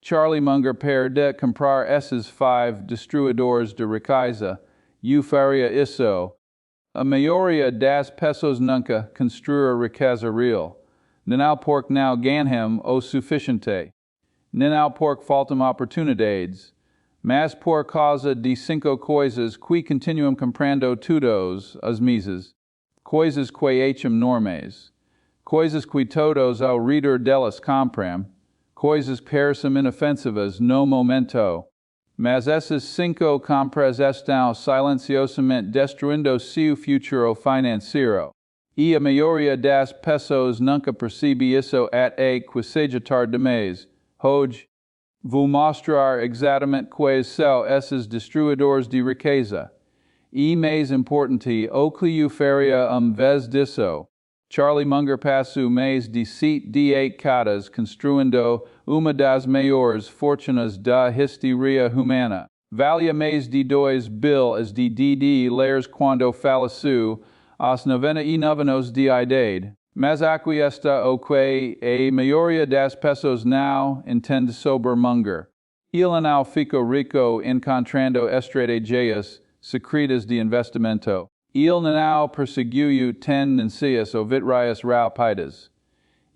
Charlie Munger Pare de Comprar Essas 5 Destruidores de Riqueza, faria isso. A maioria das pessoas nunca construir riqueza real. Não porque não ganham o suficiente. Não porque faltam oportunidades. Mas por causa de 5 coisas que continuam comprando todos os meses. Coisas que acham normais. Coisas que todos ao redor delas compram. Coisas que parecem inofensivas no momento. Mas essas 5 compras estão silenciosamente destruindo seu futuro financeiro. E a maioria das pessoas nunca percebe isso até que seja tarde demais. Hoje, vou mostrar exatamente quais são esses destruidores de riqueza. E mais importante, o que faria vez disso. Charlie Munger passou mais de 7 décadas construindo uma das maiores fortunas da história humana. Valia mais de 2 bilhões de dólares quando faleceu aos 99 anos de idade. Mas aqui está o que a maioria das pessoas não entende sobre Munger. Ele não ficou rico encontrando estratégias secretas de investimento. Ele não perseguiu tendências ou vitórias rápidas.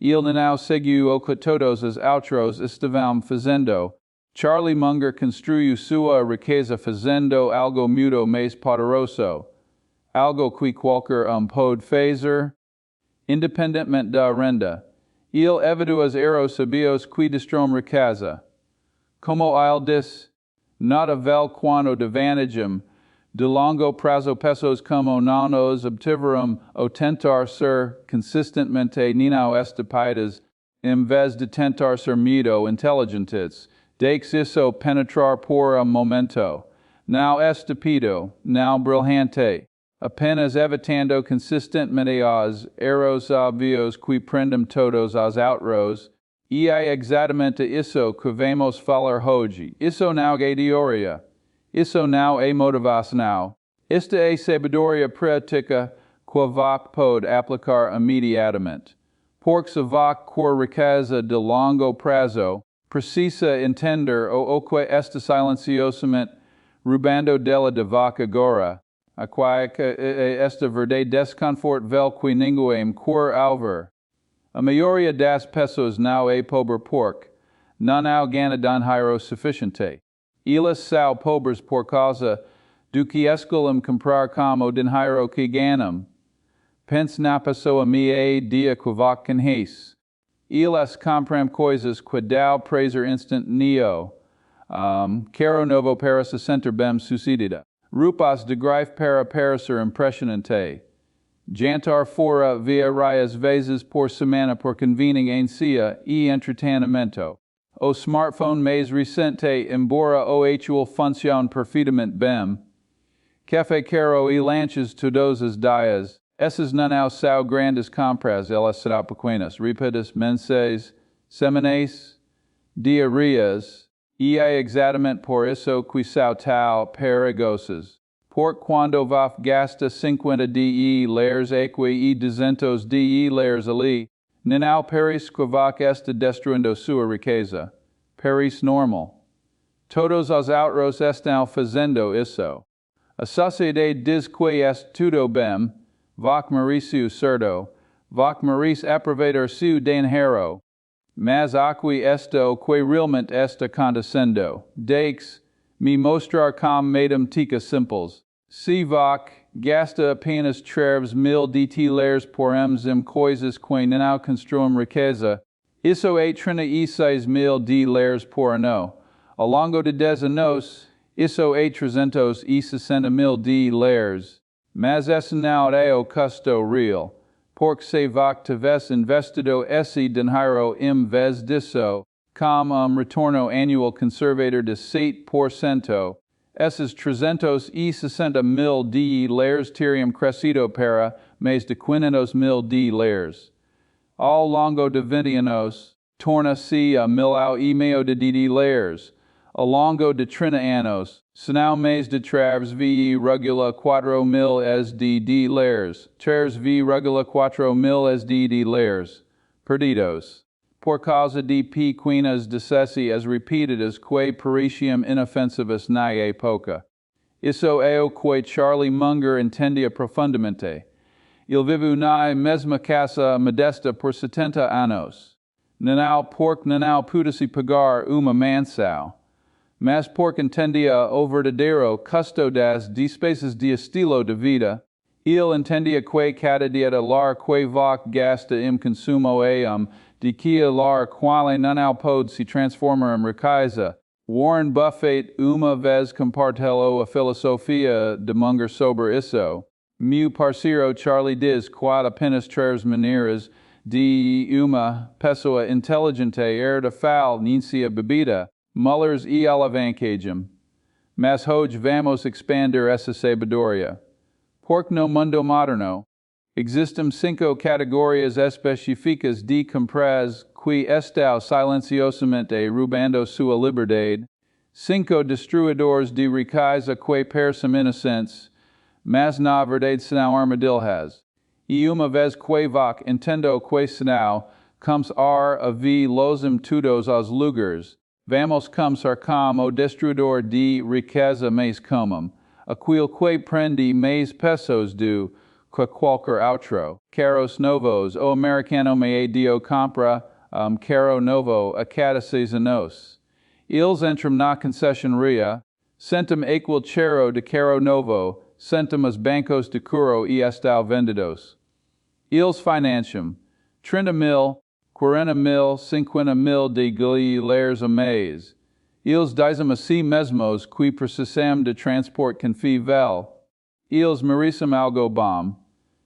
Ele não seguiu o que todos os outros estavam fazendo. Charlie Munger construiu sua riqueza fazendo algo muito mais poderoso. Algo que qualquer pode fazer, independentemente da renda. Ele evitou os erros sabios que destroem riqueza. Como ele disse, nada vale quando de vantagem de longo prazo pessoas como não os obtiveram ou tentar ser consistentemente não estúpidas em vez de tentar ser muito inteligentes. Deixe isso penetrar por momento. Não estúpido, não brilhante. Apenas evitando consistentemente os erros óbvios que prendem todos os outros. E é exatamente isso que vamos falar hoje. Isso não é teoria. Isso não é motivação. Esta é sabedoria prática que você pode aplicar imediatamente. Porque se você quer riqueza de longo prazo, precisa entender o que está silenciosamente roubando dela de você agora. Aqui esta verdade desconforto vel que ninguém quer ouvir. A maioria das pessoas não é pobre porque não ganha dinheiro suficiente. Eles são pobres por causa do que escolhem comprar como dinheiro que ganham. Pense na pessoa meia dia que você conhece. Eles compram coisas que dão prazer instantâneo. Quero novo para se sentir bem sucedida. Roupas de grife para parecer impressionante. Jantar fora várias vezes por semana por conveniência e entretenimento. O smartphone mais recente, embora o atual funcione perfeitamente bem. Café caro e lanches todos os dias. Essas não são grandes compras, elas serão pequenas, rápidas, mensais, semanais, diárias. E é exatamente por isso que são tão perigosas. Porque quando você gasta 50 dólares aqui e 200 dólares ali, não parece que você está destruindo sua riqueza. Parece normal. Todos os outros estão fazendo isso. A sociedade diz que é tudo bem. Você merece o certo. Você merece aproveitar seu dinheiro. Mas aqui está o que realmente está acontecendo. Deixe-me mostrar como matemáticas simples. Se você gasta apenas 3.000 dólares por mês em coisas que não construem riqueza, isso é 36.000 dólares por ano. Ao longo de 10 anos, isso é 360.000 dólares. Mas esse não é o custo real. Porque se você tivesse investido esse dinheiro em vez disso, com retorno anual conservador de 7%, esses 360.000 dólares teriam crescido para mais de 500.000 dólares. Ao longo de 20 anos, torna-se a 1,5 milhão de dólares. Ao longo de 30 anos, serão mais de 3,4 milhões de dólares. 3,4 milhões de dólares perdidos. por causa de pequenas decessi as repetidas que pareciam inoffensivas na época. Isso é o que Charlie Munger entendia profundamente. Ele viveu na mesma casa modesta por 70 anos. Não porque não pudesse pagar uma mansão, mas porque entendia o verdadeiro custo das despesas de estilo de vida. Ele entendia que cada dia de lar que voc gasta consumo de que lar quale não pode se transformar em riqueza. Warren Buffett uma vez compartilhou a filosofia de Munger sobre isso. Meu parceiro Charlie diz que apenas três maneiras de uma pessoa inteligente fal nincia bebida, Mullers e alavancagem. Mas hoje vamos expandir essa sabedoria. Porque no mundo moderno, existem 5 categorias específicas de compras que estão silenciosamente roubando sua liberdade, 5 destruidores de riqueza que parecem inocentes, mas na verdade são armadilhas. E uma vez que voc entendo que são, começar a ver los todos os lugares, vamos começar com o destruidor de riqueza mais comum, aquele que prende mais pessoas do que qualquer outro. Carros novos, o americano meio compra carro novo a cada 6 anos. Eles entram na concessionaria, sentem aquele cheiro de carro novo, sentem os bancos de couro e estão vendidos. Eles financiam 30 mil, 40 mil, 50 mil de galilheiros a mês. Eles dizem a si mesmos que precisam de transporte confiável. Eles merecem algo bom.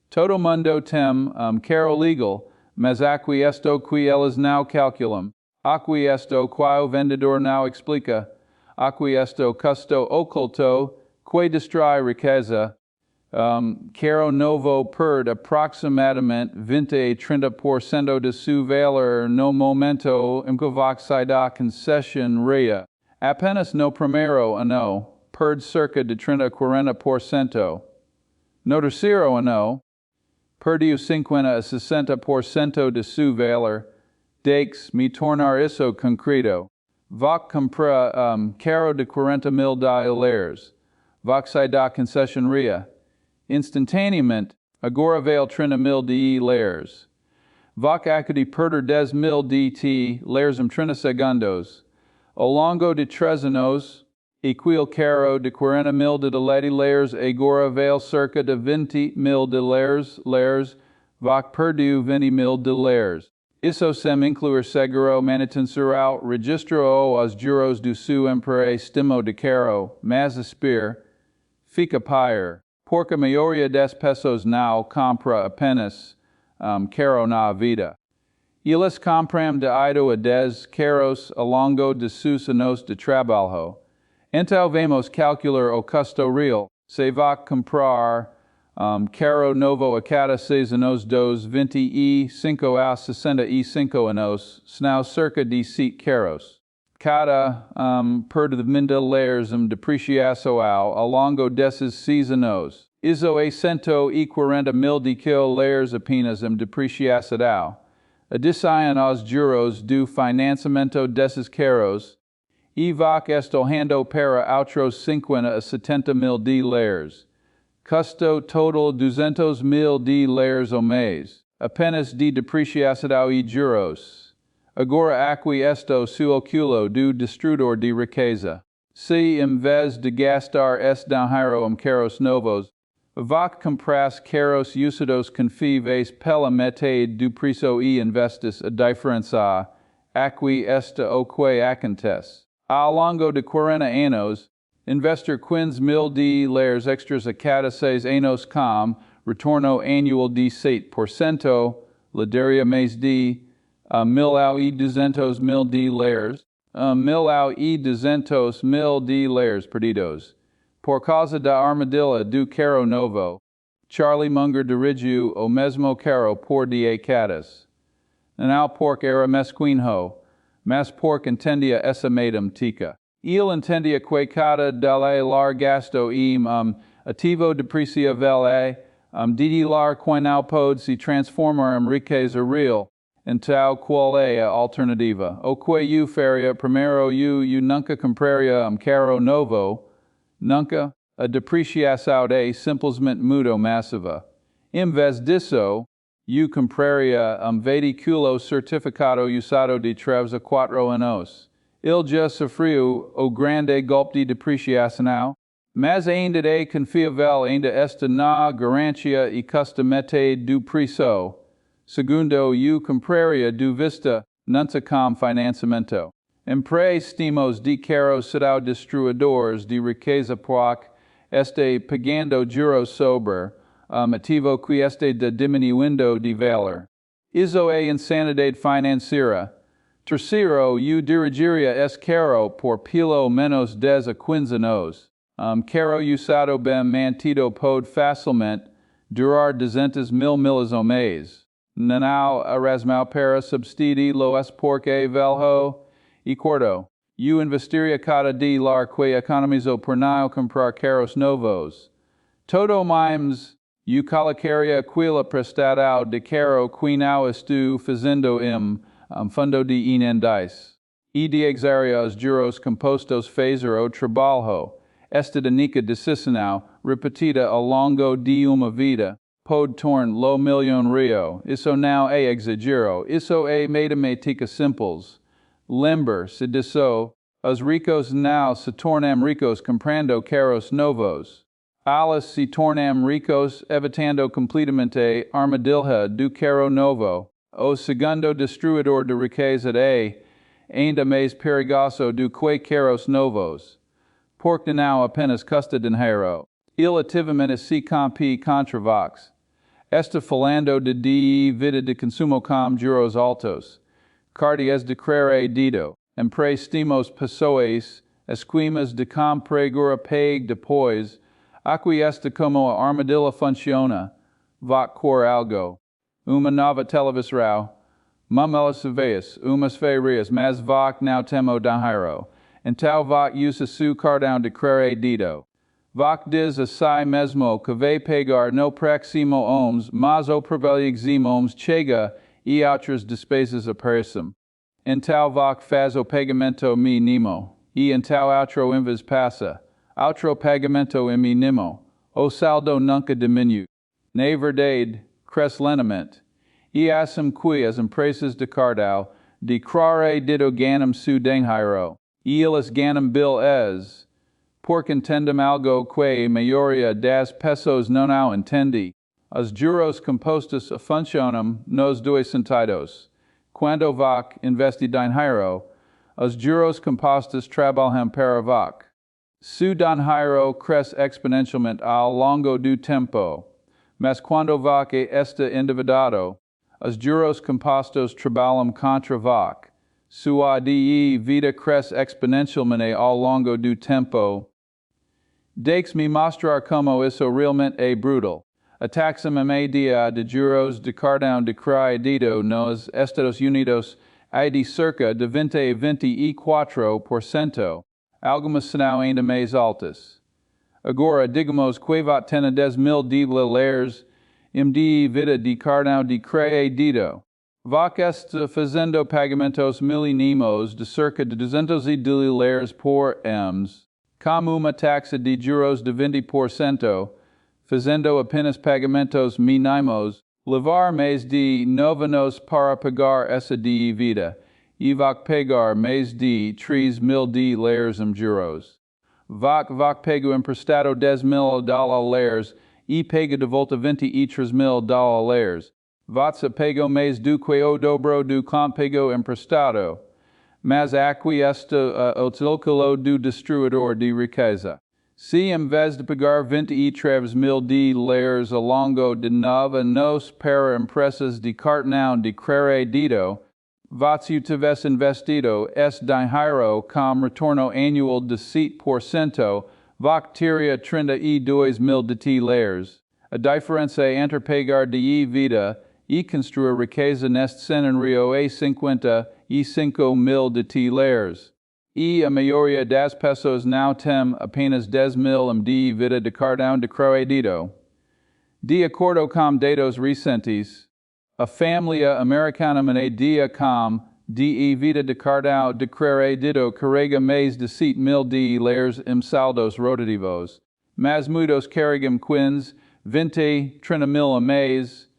Todo mundo tem carro legal, mas aqui esto que eles não calculam. Aqui esto que o vendedor não explica. Aqui esto custo oculto que distrai riqueza. Carro novo perde aproximadamente 20 a 30% de seu valor no momento em que voc sai da concessionaria. Apenas no primeiro ano, perde cerca de 30 a 40%. No terceiro ano, perdeu 50 a 60% de seu valor. Deixe-me tornar isso concreto. Voc compra carro de 40 mil dólares. Voc sai da concessionaria. Instantaneamente, agora vale 30 mil dólares. Voc acaba de perder 10 mil dólares em 30 segundos. Ao longo de 3 anos, aquele carro de 40 mil dólares agora vale cerca de 20 mil dólares. Voc perdeu 20 mil dólares. Isso sem incluir seguro, manutenção, registro ou os juros do seu empréstimo de carro, mas aspir, fica pior. Porque a maioria das pessoas não compra apenas carro na vida. Eles compram de 8 a 10 carros ao longo de seus anos de trabalho. Então vamos calcular o custo real. Se voc comprar carro novo a cada 6 anos dos 25 a 65 anos, são cerca de 7 carros. Cada perda de $1,000 em depreciação ao longo desses 6 anos. Isso é 140 mil dólares apenas em depreciação. Adicionam os juros do financiamento desses carros e voc estou rendo para outros 50 a 70 mil dólares. Custo total 200 mil dólares ao mês, apenas de depreciação e juros. Agora aqui estou seu quilo do destruidor de riqueza. Se em vez de gastar este dinheiro em carros novos, voc compras carros usados confiáveis pela metade do preço e investes a diferença, aqui está o que acontece. Ao longo de 40 anos, investir 15 mil dólares extras a cada 6 anos com retorno anual de 7%, lideria mais de $1,200 mil dólares, $1,200 mil dólares perdidos. Por causa da armadilha do carro novo, Charlie Munger dirigiu o mesmo carro por décadas. Não porque era mesquinho, mas porque entendia essa matemática. Ele entendia que cada dólar gasto em ativo depreciável de dólar que não pode se transformar em riqueza real. En tal cual a alternativa. O que eu faria primero eu nunca compraria carro novo, nunca a depreciação de simplesmente muito massiva. Em vez disso, eu compraria veículo certificado usado de 3 a 4 anos. Ele já sofreu o grande golpe de depreciação, mas ainda é confiável, ainda está na garantia e custa metade do preço. Segundo, eu compraria do vista, nunca com financiamento. Empréstimos de carros serão destruidores de riqueza porque este pagando juros sobre ativo que este de diminuindo de valor. Isso é insanidade financeira. Terceiro, eu dirigiria esse carro por pelo menos 10 a 15 anos. Carro usado bem mantido pode facilmente durar 200.000 milhas ao mês. Não erasmo para substituí-lo porque velho e corto. Eu investiria cada dólar que economizo por não comprar carros novos. Todo mais, eu colocaria aquilo prestado de carro que não estou fazendo fundo de inendais. E de exaria os juros compostos fazer o trabalho. Esta única decisão, repetida ao longo de uma vida, pode tornar-lo milionário. Isso não é exagero, isso é matemática simples. Lembre-se disso, os ricos não se tornam ricos comprando carros novos. Eles se tornam ricos evitando completamente a armadilha do carro novo. O segundo destruidor de riqueza é ainda mais perigoso do que carros novos. Porque não apenas custa dinheiro. Ele ativamente se compete contra vós. Está falando de vida de consumo com juros altos. Cartas de crédito, empréstimos pessoais, esquemas de compra agora pague depois. Aqui está como a armadilha funciona. Vá cor algo. Uma nova televisão. Mamelas veias, umas férias, mas vá não temo dinheiro. Então vá usa seu cartão de crédito. Vá diz a si mesmo que vai pagar no próximo mês, mas o próximo mês chega e outras despesas aparecem. Então vá faz o pagamento mínimo. E então outro vez passa. Outro pagamento mínimo. O saldo nunca diminui. Na verdade, cresce lentamente. E assim que as empresas de cartão de crédito ganham seu dinheiro. E eles ganham bills. Porque entendem algo que a maioria das pessoas não entende. Os juros compostos funcionam nos dois sentidos. Quando vá investir dinheiro, os juros compostos trabalham para vós. Seu dinheiro cresce exponencialmente ao longo do tempo. Mas quando vá está endividado, os juros compostos trabalham contra vós. Sua vida cresce exponencialmente ao longo do tempo. Deixe-me mostrar como isso realmente é brutal. A taxa média de juros de cartão de crédito nos Estados Unidos é de cerca de 20 a 24%. Algumas são ainda mais altas. Agora, digamos que vá ter 10.000 dólares em dívida de cartão de crédito. Vá está fazendo pagamentos mínimos de cerca de 200 dólares por mês, com uma taxa de juros de 20%, fazendo apenas pagamentos mínimos, levar mais de 9 anos para pagar essa dívida, e vá pagar mais de 3.000 dólares em juros. Vá pagar emprestado 10.000 dólares e paga de volta 23.000 dólares. Vá pagar mais do que o dobro do que pagou emprestado. Mas aqui está o cálculo do destruidor de riqueza. Se em vez de pagar 23.000 dólares ao longo de 9 anos para empresas de cartão de crédito, você tivesse investido esse dinheiro com retorno anual de 7%, você teria 32.000 dólares. A diferença entre pagar dívida e construir riqueza neste cenário é 55.000 dólares. E a maioria das pessoas não tem apenas 10.000 em dívida de cartão de crédito. De acordo com dados recentes, A familia Americanum and a dia com, de vida de cardao de crere dito carrega mais deceit mil de lares saldos rotativos, mas muitos carregam quins, 20 mil a mês,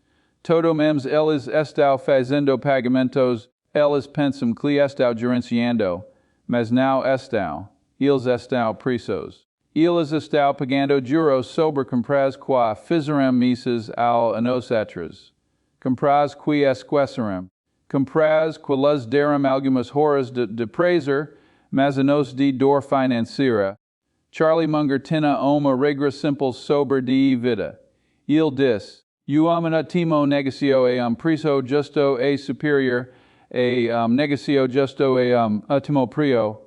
todo mems eles estão fazendo pagamentos, eles pensam que estão gerenciando, mas não estão, eles estão presos. Eles estão pagando juros sobre compras qua fizeram misas ao anosatras. Compras qui esqueceram. Compras qualas deram algumas horas de prazer, mas a nos de dor financeira. Charlie Munger tina uma regra simples sobre de vida. Il diz, uominatimo negocio preço justo e superior, negocio justo e último prio.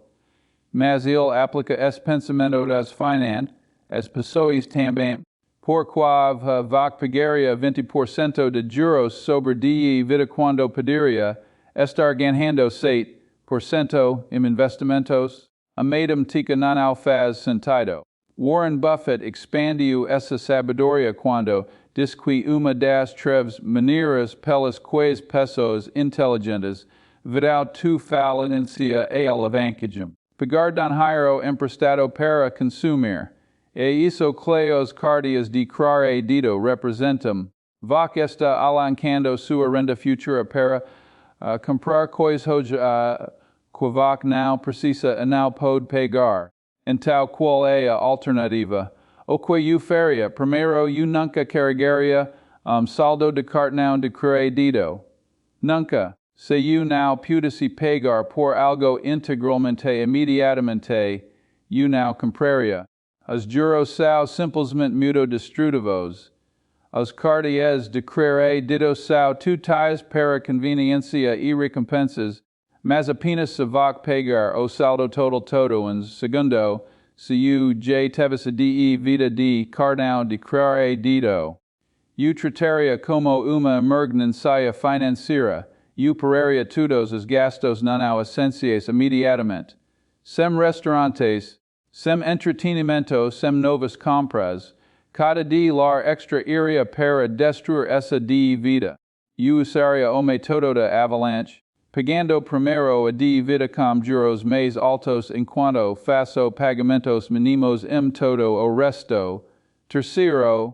Mas il aplica esse pensamento das finanças, as pessoas também. Porquave vac pagaria 20% de juros sobre de vida quando poderia estar ganhando 7% em investimentos. A madam tica não faz sentido. Warren Buffett expandiu essa sabedoria quando diz que uma das três maneiras pelas quais pessoas inteligentes verão tu falencia e alavancagem. Pagar dinheiro emprestado para consumir. E isso que os cardias de crare dito representam. Vac está alavancando sua renda futura para comprar coisas que vac não precisa e não pode pagar. Então qual é a alternativa? O que faria? Primeiro, nunca carregaria saldo de cartão de crédito. Nunca. Se não pudesse pagar por algo integralmente imediatamente, não compraria. Os juros são simplesmente muito destrutivos. Os cardias de crédito são úteis para conveniência e recompensas, mas apenas se vac pagar o saldo total todo em segundo, se já teve de vida de cartão de crédito. Trataria como uma emergência financeira. Pararia todos os gastos não essenciais imediatamente. Sem restaurantes, sem entretenimento, sem novas compras, cada dia lar extra iria para destruir essa de vida. Usaria o método de avalanche, pagando primeiro a de vida com juros mais altos enquanto faço pagamentos mínimos todo o resto. Terceiro,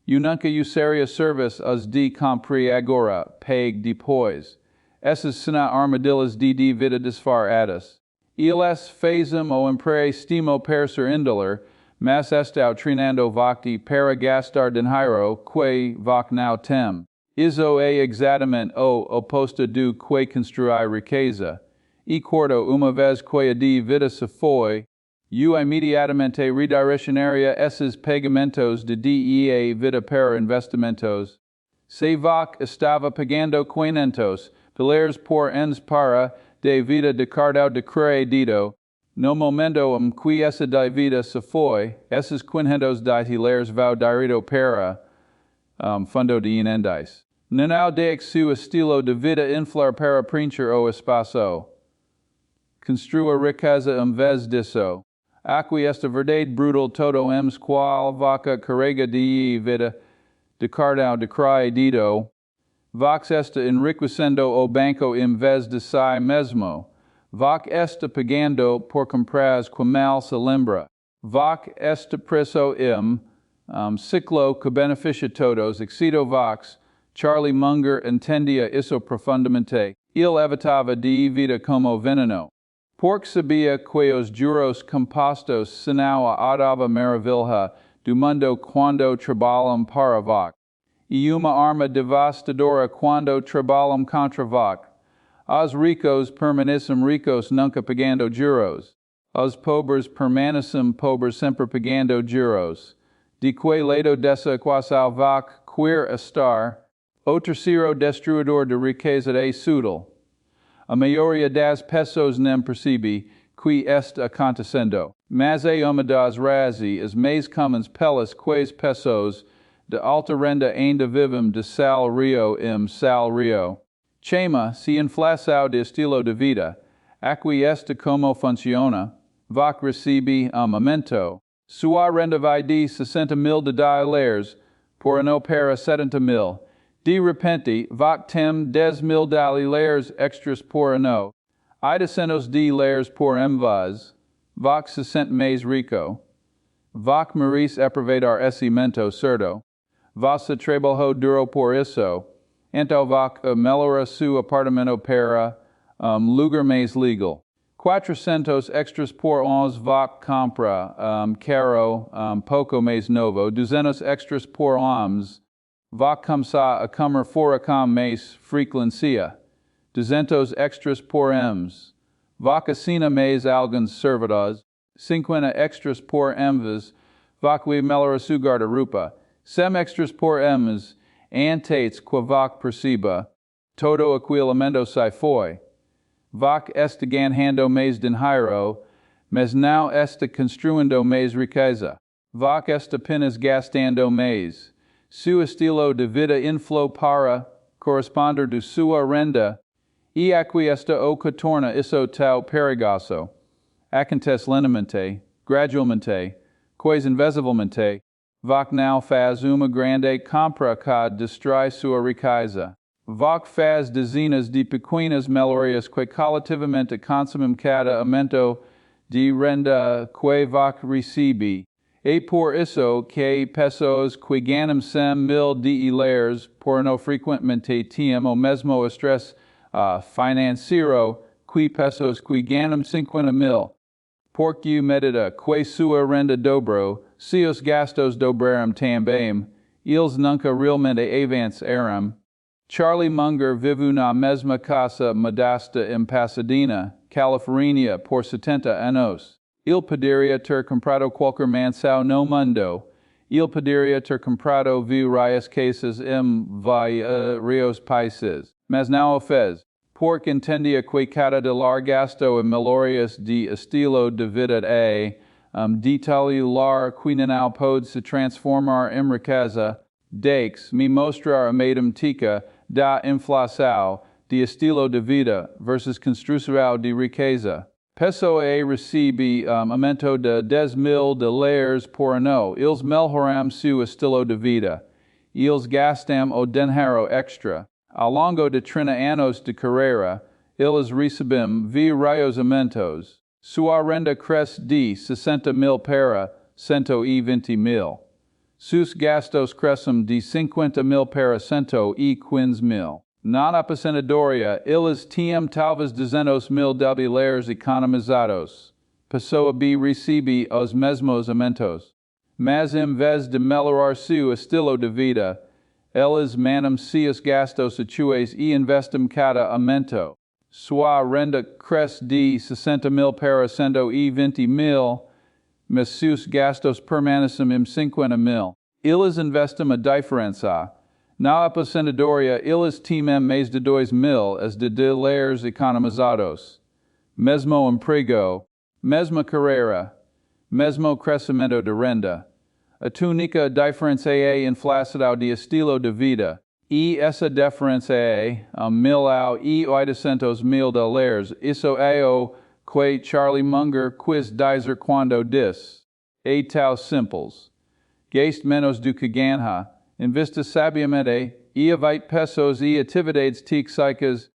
nunca usaria serviços os de compre agora, pague depois. Essas são armadilhas de vida disfarçadas. Eles fazem o empréstimo para ser índole, mas estão treinando vac para gastar dinheiro que vac não tem. Isso é exatamente o oposto do que constrói riqueza. E corto uma vez que a de vida se foi, imediatamente redirecionaria esses pagamentos de vida para investimentos. Se vac estava pagando 500 $, por ens para de vida de cartão de crédito, no momento em que essa dívida se foi, esses 500 $, vão direto para fundo de enendas. Não deixe seu estilo de vida inflar para preencher o espaço. Construa riqueza em vez disso. Aqui esta verdade brutal todo qual vaca carrega de vida de cartão de crédito. Vac está enriquecendo o banco em vez de si mesmo. Vac está pagando por compras que mal se lembra. Vac está preso ciclo que beneficia todos. Exito Vax, Charlie Munger entendia isso profundamente. Ele evitava de vida como veneno. Porque sabia que os juros compostos são a oitava maravilha do mundo quando trabalham para Vac. E uma arma devastadora quando trabalham contra Vac. Os ricos permanecem ricos nunca pagando juros. Os pobres permanecem pobres sempre pagando juros. De que lado dessa equação Vac quer estar? O terceiro destruidor de riqueza é sutil. A maioria das pessoas não percebe que está acontecendo. Mas é uma das razões mais comuns pelas quais pessoas de alta renda ainda vivem de salário em salário. Chama se inflação de estilo de vida. Aqui está como funciona. Vac recebe aumento. Sua renda vai de $60,000 por ano para $70,000. De repente, voc tem 10.000 layers extras por ano. I descendos de layers por vaz. Voc se sent mais rico. Voc maurice aproveitar esse mento certo. Vossa trabalhou duro por isso. Então voc melhora seu apartamento para lugar mais legal. 400 extras por ons voc compra caro pouco mais novo. 200 extras por ons. Voc começar a comer fora com mais frequência. 200 extras por ms. Voc assina mais alguns servidores. 50 extras por mvas. Voc we melhora seu guarda-roupa. Sem extras por ms. Antes que voc perceba. Todo aquilo se foi. Voc está ganhando mais dinheiro, mas não está construindo mais riqueza. Voc está apenas gastando mais. Seu estilo de vida inflou para corresponder de sua renda, e aqui está o que torna isso tão perigoso. Acontece lentamente, gradualmente, quase invisivelmente. Voc não faz uma grande compra que destrói sua riqueza. Voc faz dezenas de pequenas melhorias que coletivamente consomem cada aumento de renda que voc recebe. E por isso que pessoas que ganham 100.000 layers por ano frequentemente têm o mesmo estresse financeiro que pessoas que ganham 50.000. Porque medida que sua renda dobrou, seus gastos dobraram também, eles nunca realmente avançaram. Charlie Munger vive na mesma casa modesta em Pasadena, Califórnia, por 70 anos. Ele poderia ter comprado qualquer mansão no mundo. Ele poderia ter comprado várias casas em vários países. Mas não o fez, porque entendia que cada dólar gasto em melhorias de estilo de vida detalhar que não pode se transformar em riqueza, me mostrar a matemática da inflação de estilo de vida versus construção de riqueza. Pessoa recebe aumento de 10.000 layers por ano. Eles melhoram seu estilo de vida. Eles gastam o dinheiro extra. Ao longo de 30 anos de carreira, eles recebem vários aumentos. Sua renda cresce de 60.000 para 120.000. Seus gastos crescem de 50.000 para 115.000. Na aposentadoria, eles tinham talvez 200.000 layers economizados. Pessoa B recebe os mesmos aumentos. Mas em vez de melhorar seu estilo de vida, eles manam seus gastos atuais e investem cada aumento. Sua renda cresce de 60.000 para 120.000, mas seus gastos permanecem em 50.000. Eles investem a diferença. Na aposentadoria, eles têm mais de 2.000 as de layers economizados. Mesmo emprego, mesma carreira, mesmo crescimento de renda. A única diferença é a inflação de estilo de vida. E essa diferença é 1.000 e 800.000 layers. Isso é o que Charlie Munger quis dizer quando diz. É tão simples. Gaste menos do que ganha. Invista sabiamente, e evite pessoas e atividades tóxicas,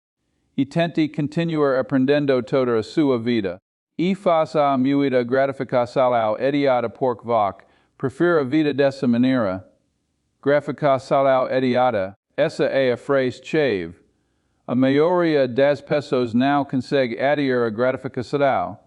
e tente continuar aprendendo toda a sua vida. E faça a muita gratificação imediata porque voc prefere a vida dessa maneira. Gratificação imediata, essa é a frase-chave. A maioria das pessoas não consegue adiar a gratificação.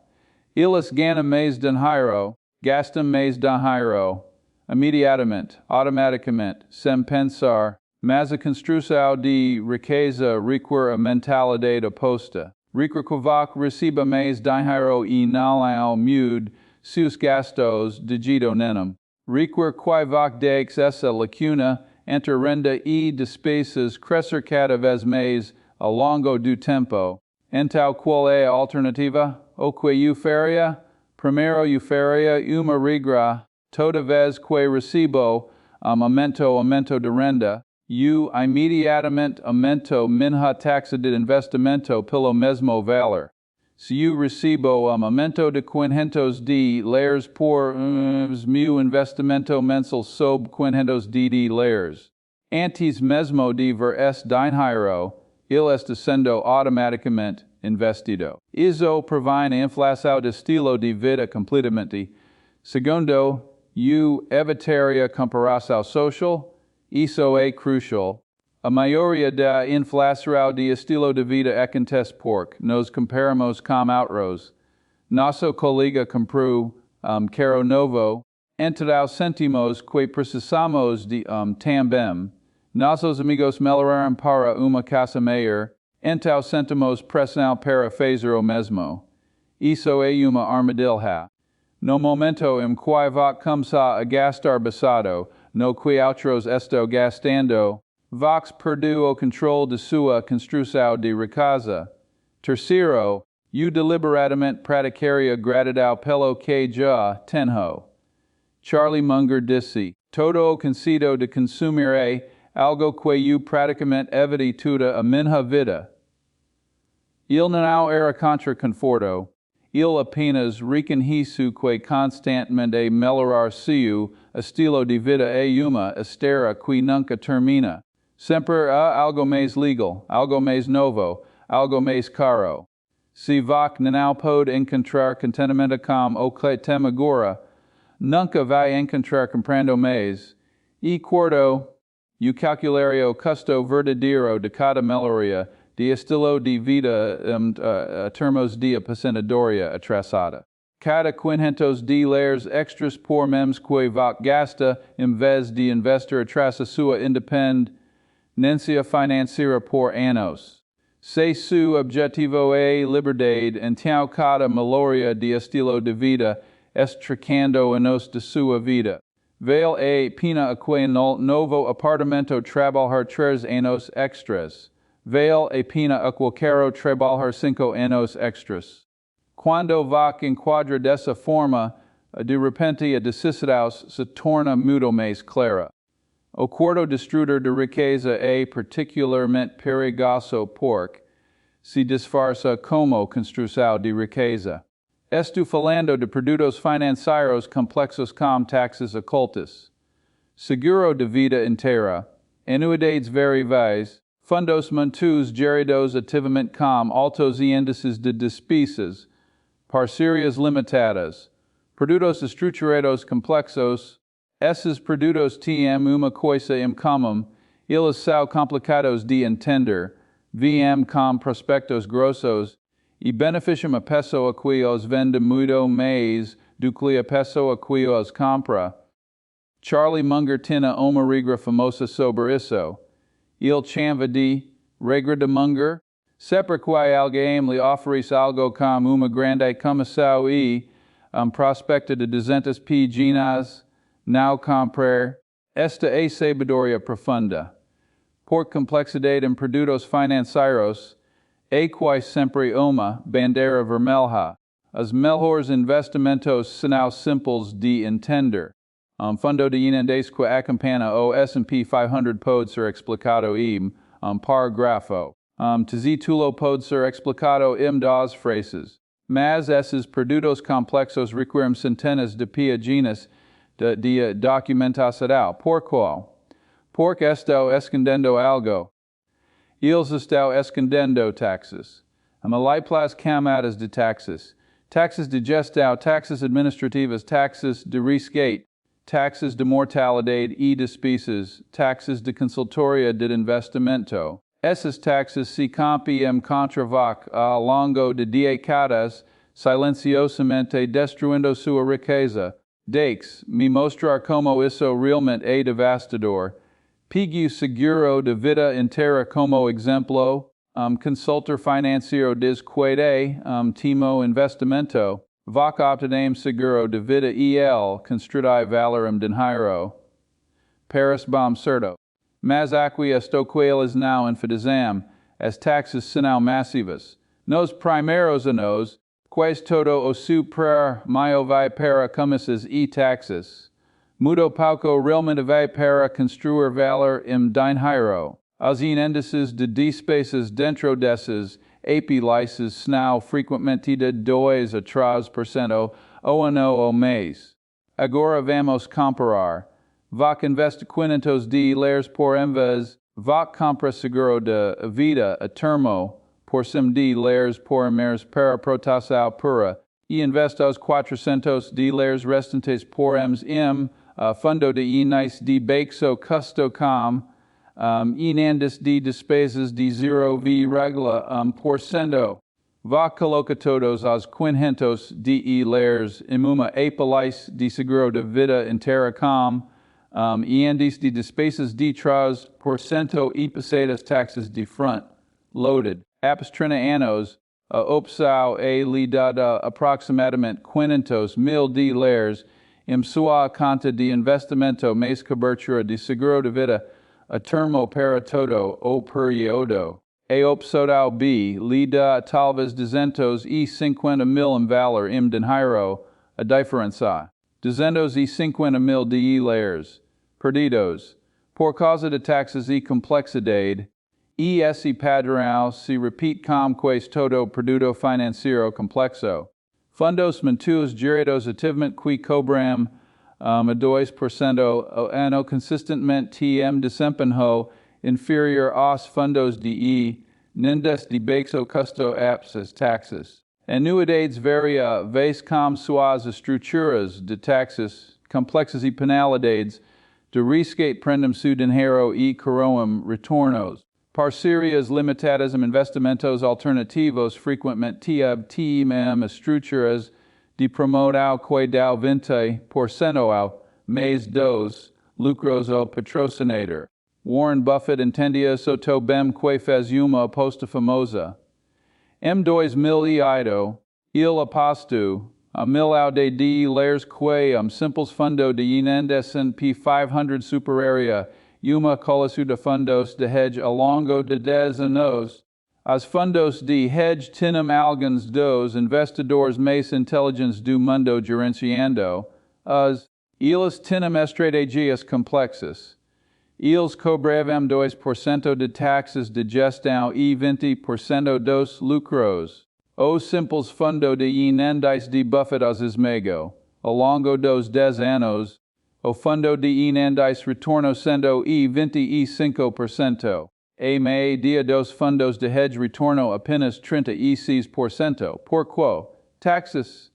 Eles ganham mais dinheiro, gastam mais dinheiro. Imediatamente, automaticamente, sem pensar, mas a construção de riqueza requer a mentalidade oposta. Requer que voc receba mais dinheiro e não mude seus gastos de jeito nenhum. Requer que voc deixe essa lacuna entre renda e despesas crescer cada vez mais ao longo do tempo. Então, qual é a alternativa? O que eu faria? Primeiro eu faria uma regra. Toda vez que recebo aumento de renda, eu imediatamente aumento minha taxa de investimento pelo mesmo valor. Se eu recebo aumento de 500 layers por meu investimento mensal sob 500 layers. Antes mesmo de ver este dinheiro, ele está sendo automaticamente investido. Isso provém a inflação de estilo de vida completamente. Segundo, o evitaria comparação social, isso é crucial. A maioria da inflação de estilo de vida acontece porque nos comparamos com outros. Nosso colega comprou carro novo, então sentimos que precisamos de também. Nossos amigos melhoraram para uma casa melhor, então sentimos pressão para fazer o mesmo. Isso é uma armadilha. No momento em que vai começar a gastar basado no que outros estão gastando, Vox perdeu o controle de sua construção de riqueza. Terceiro, eu deliberadamente praticaria gratidão pelo que já tenho. Charlie Munger disse, todo o conceito de consumir é algo que eu praticamente evite toda a minha vida. Ele não era contra conforto, ele apenas reconhece que constantemente melhorar seu estilo de vida é uma esteira que nunca termina. Sempre há algo mais legal, algo mais novo, algo mais caro. Se você não pode encontrar contentamento com o que tem agora, nunca vai encontrar comprando mais. E quarto, eu calcularia o custo verdadeiro de cada melhoria de estilo de vida termos de aposentadoria atrasada. Cada quinhentos de layers extras por mês que você gasta em vez de investir atrás a sua independência financeira por anos. Se seu objetivo é liberdade, então cada melhoria de estilo de vida estricando anos de sua vida. Vale a pena aqui no novo apartamento trabalhar 3 anos extras. Vale a pena aqui quero trabalhar 5 anos extras. Quando você enquadra dessa forma, de repente a decisão se torna muito mais clara. O quarto destruidor de riqueza é particularmente perigoso porque se disfarça como construção de riqueza. Estou falando de produtos financeiros complexos como taxas ocultas, seguro de vida inteira, anuidades variáveis, fundos mantidos geridos ativamente com altos índices de despesas, parcerias limitadas, produtos estruturados complexos. Esses produtos têm uma coisa em comum, eles são complicados de entender, vêm com prospectos grossos, e beneficiam a pessoa que os vende muito mais do que a pessoa que os compra. Charlie Munger tinha uma regra famosa sobre isso. Ele chama de regra de Munger. Sempre que alguém lhe oferece algo como uma grande comissão e prospecto de 200 páginas, não comprar. Esta é sabedoria profunda. Por complexidade em produtos financeiros, é quase sempre uma bandeira vermelha. Os melhores investimentos são simples de entender. Fundo de inandes que acompanha o S&P 500 pode ser explicado em parágrafo. Título pode ser explicado em 2 frases. Mas esses produtos complexos requerem centenas de páginas de documentação. Por qual? Porque estou escondendo algo. Eles estão escondendo taxas. Múltiplas camadas de taxas. Taxas de gestão, taxas administrativas, taxas de resgate, taxas de mortalidade e despesas, taxas de consultoria de investimento. Essas taxas se compõem contra você ao longo de décadas, silenciosamente destruindo sua riqueza. Me mostrar como isso realmente é devastador. Pegue seguro de vida inteira como exemplo. Consultor financeiro diz que timo investimento. Você obtém seguro de vida e ele construi valor em dinheiro. Paris bom certo. Mas aqui estou que eles não enfatizam. As taxas são massivas. Nos primeiros anos, quase todo o seu prêmio vai para comissões e taxas. Muito pouco realmente vai para construir valor em dinheiro. Os índices de despesas dentro desses apelices são frequentemente de 2 a 3% ao ano ou mês. Agora vamos comparar. Vac investe quinhentos de dólares por mês. Vac compra seguro de vida a termo por $100 por mês para proteção pura. E investe os $400 restantes por mês em fundo de início de baixo custo com inandes de despesas de 0,1%. Vá coloca todos os $500 em uma apelice de seguro de vida inteira com inandes de despesas de 3% e passadas taxas de front loaded. Após 30 anos, a opção é lhe dada aproximadamente $500,000 em sua conta de investimento mais cobertura de seguro de vida a termo para todo o período. A opção B lhe dá talvez $250,000 em valor em dinheiro, a diferença. $250,000 perdidos. Por causa de taxas e complexidade, e esse padrão se repete com quase todo produto financeiro complexo. Fundos mantuos gerados ativamente que cobram a 2% ao ano consistentemente têm desempenho inferior aos fundos de inandes de baixo custo apps as taxas. Anuidades variáveis como suas estruturas de taxas complexas e penalidades de resgate prendem seu dinheiro e coroam retornos. Parcerias limitadas em investimentos alternativos frequentemente têm estruturas de promoção que dão 20% ao mês dos lucros ao patrocinador. Warren Buffett entendia soto bem que fez uma aposta famosa. Em 2008, ele apostou a $1.000 que simples fundo de S&P 500 superaria uma coleção de fundos de hedge ao longo de 10 anos. Os fundos de hedge tinham alguns dos investidores mais inteligentes do mundo gerenciando. Eles tinham estratégias complexas. Eles cobravam 2% de taxas de gestão e 20% dos lucros. O simples fundo de inandes de Buffett os esmagou. Ao longo dos 10 anos, o fundo de inandes retornou 125%. A média dos fundos de hedge retornou apenas 36%. Porquê? Taxas.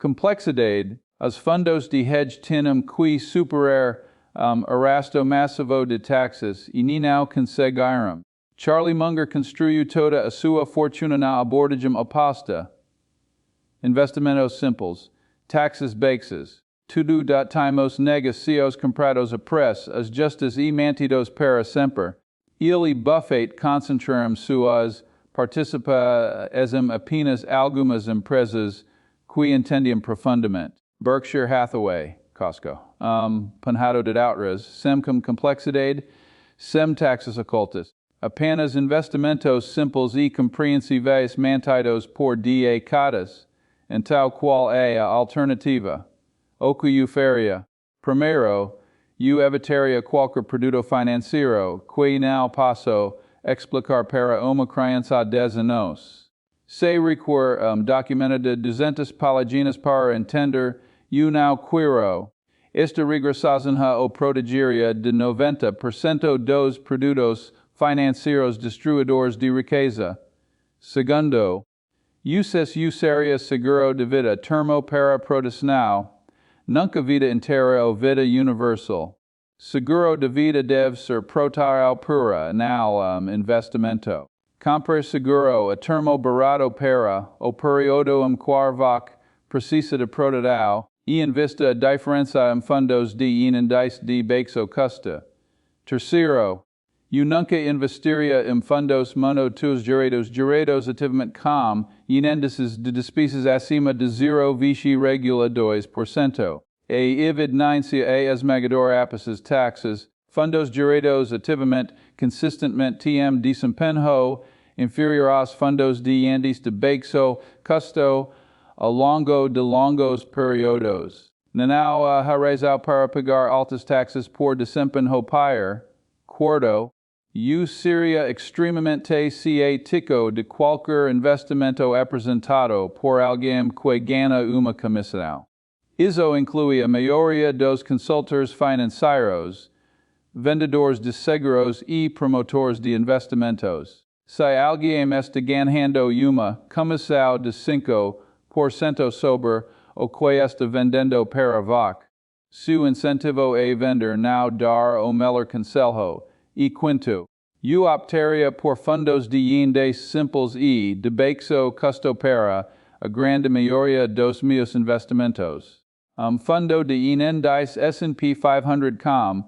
Complexidade. Os fundos de hedge tinham que superar arrasto massivo de taxas e não conseguiram. Charlie Munger construiu toda a sua fortuna na abordagem oposta. Investimentos simples. Taxas baixas. Tudo temos negócios comprados a preço, as justas e mantidos para sempre. Ele e Buffett concentraram suas participações em apenas algumas empresas que entendiam profundamente. Berkshire Hathaway, Costco. Panhado de outras, sem complexidade, sem taxas ocultas. Apenas investimentos simples e compreensíveis mantidos por décadas, em tal qual é a alternativa. O que o faria? Primeiro, evitaria qualquer produto financeiro que não posso explicar para uma criança de 10 anos. Se requer documento de 200 páginas para entender, não quero. Esta regressação ou protegeria de 90% dos produtos financeiros destruidores de riqueza. Segundo, usaria seguro de vida termo para proteção, nunca vida inteira ou vida universal. Seguro de vida deve ser proteção pura, não investimento. Compre seguro a termo barato para o período em que vac precisa de proteção e investa a diferença em fundos de inandes de baixo custo. Terceiro, nunca investiria em fundos monetários gerados ativamente com índices de despesas acima de 0,2%. A evidência é esmagadora após as taxas. Fundos gerados ativamente, consistentemente têm desempenho inferior aos fundos de índice de baixo custo ao longo de longos períodos. Não há razão para pagar altas taxas por desempenho pior. Quarto, seria extremamente científico de qualquer investimento apresentado por alguém que ganha uma comissão. Isso inclui a maioria dos consultores financeiros, vendedores de seguros e promotores de investimentos. Se alguém está ganhando uma comissão de 5% sobre o que está vendendo para você, seu incentivo é vender não dar o melhor conselho, e quinto, eu optaria por fundos de índice simples e de baixo custo para a grande maioria dos meus investimentos. Fundo de índice S&P 500 com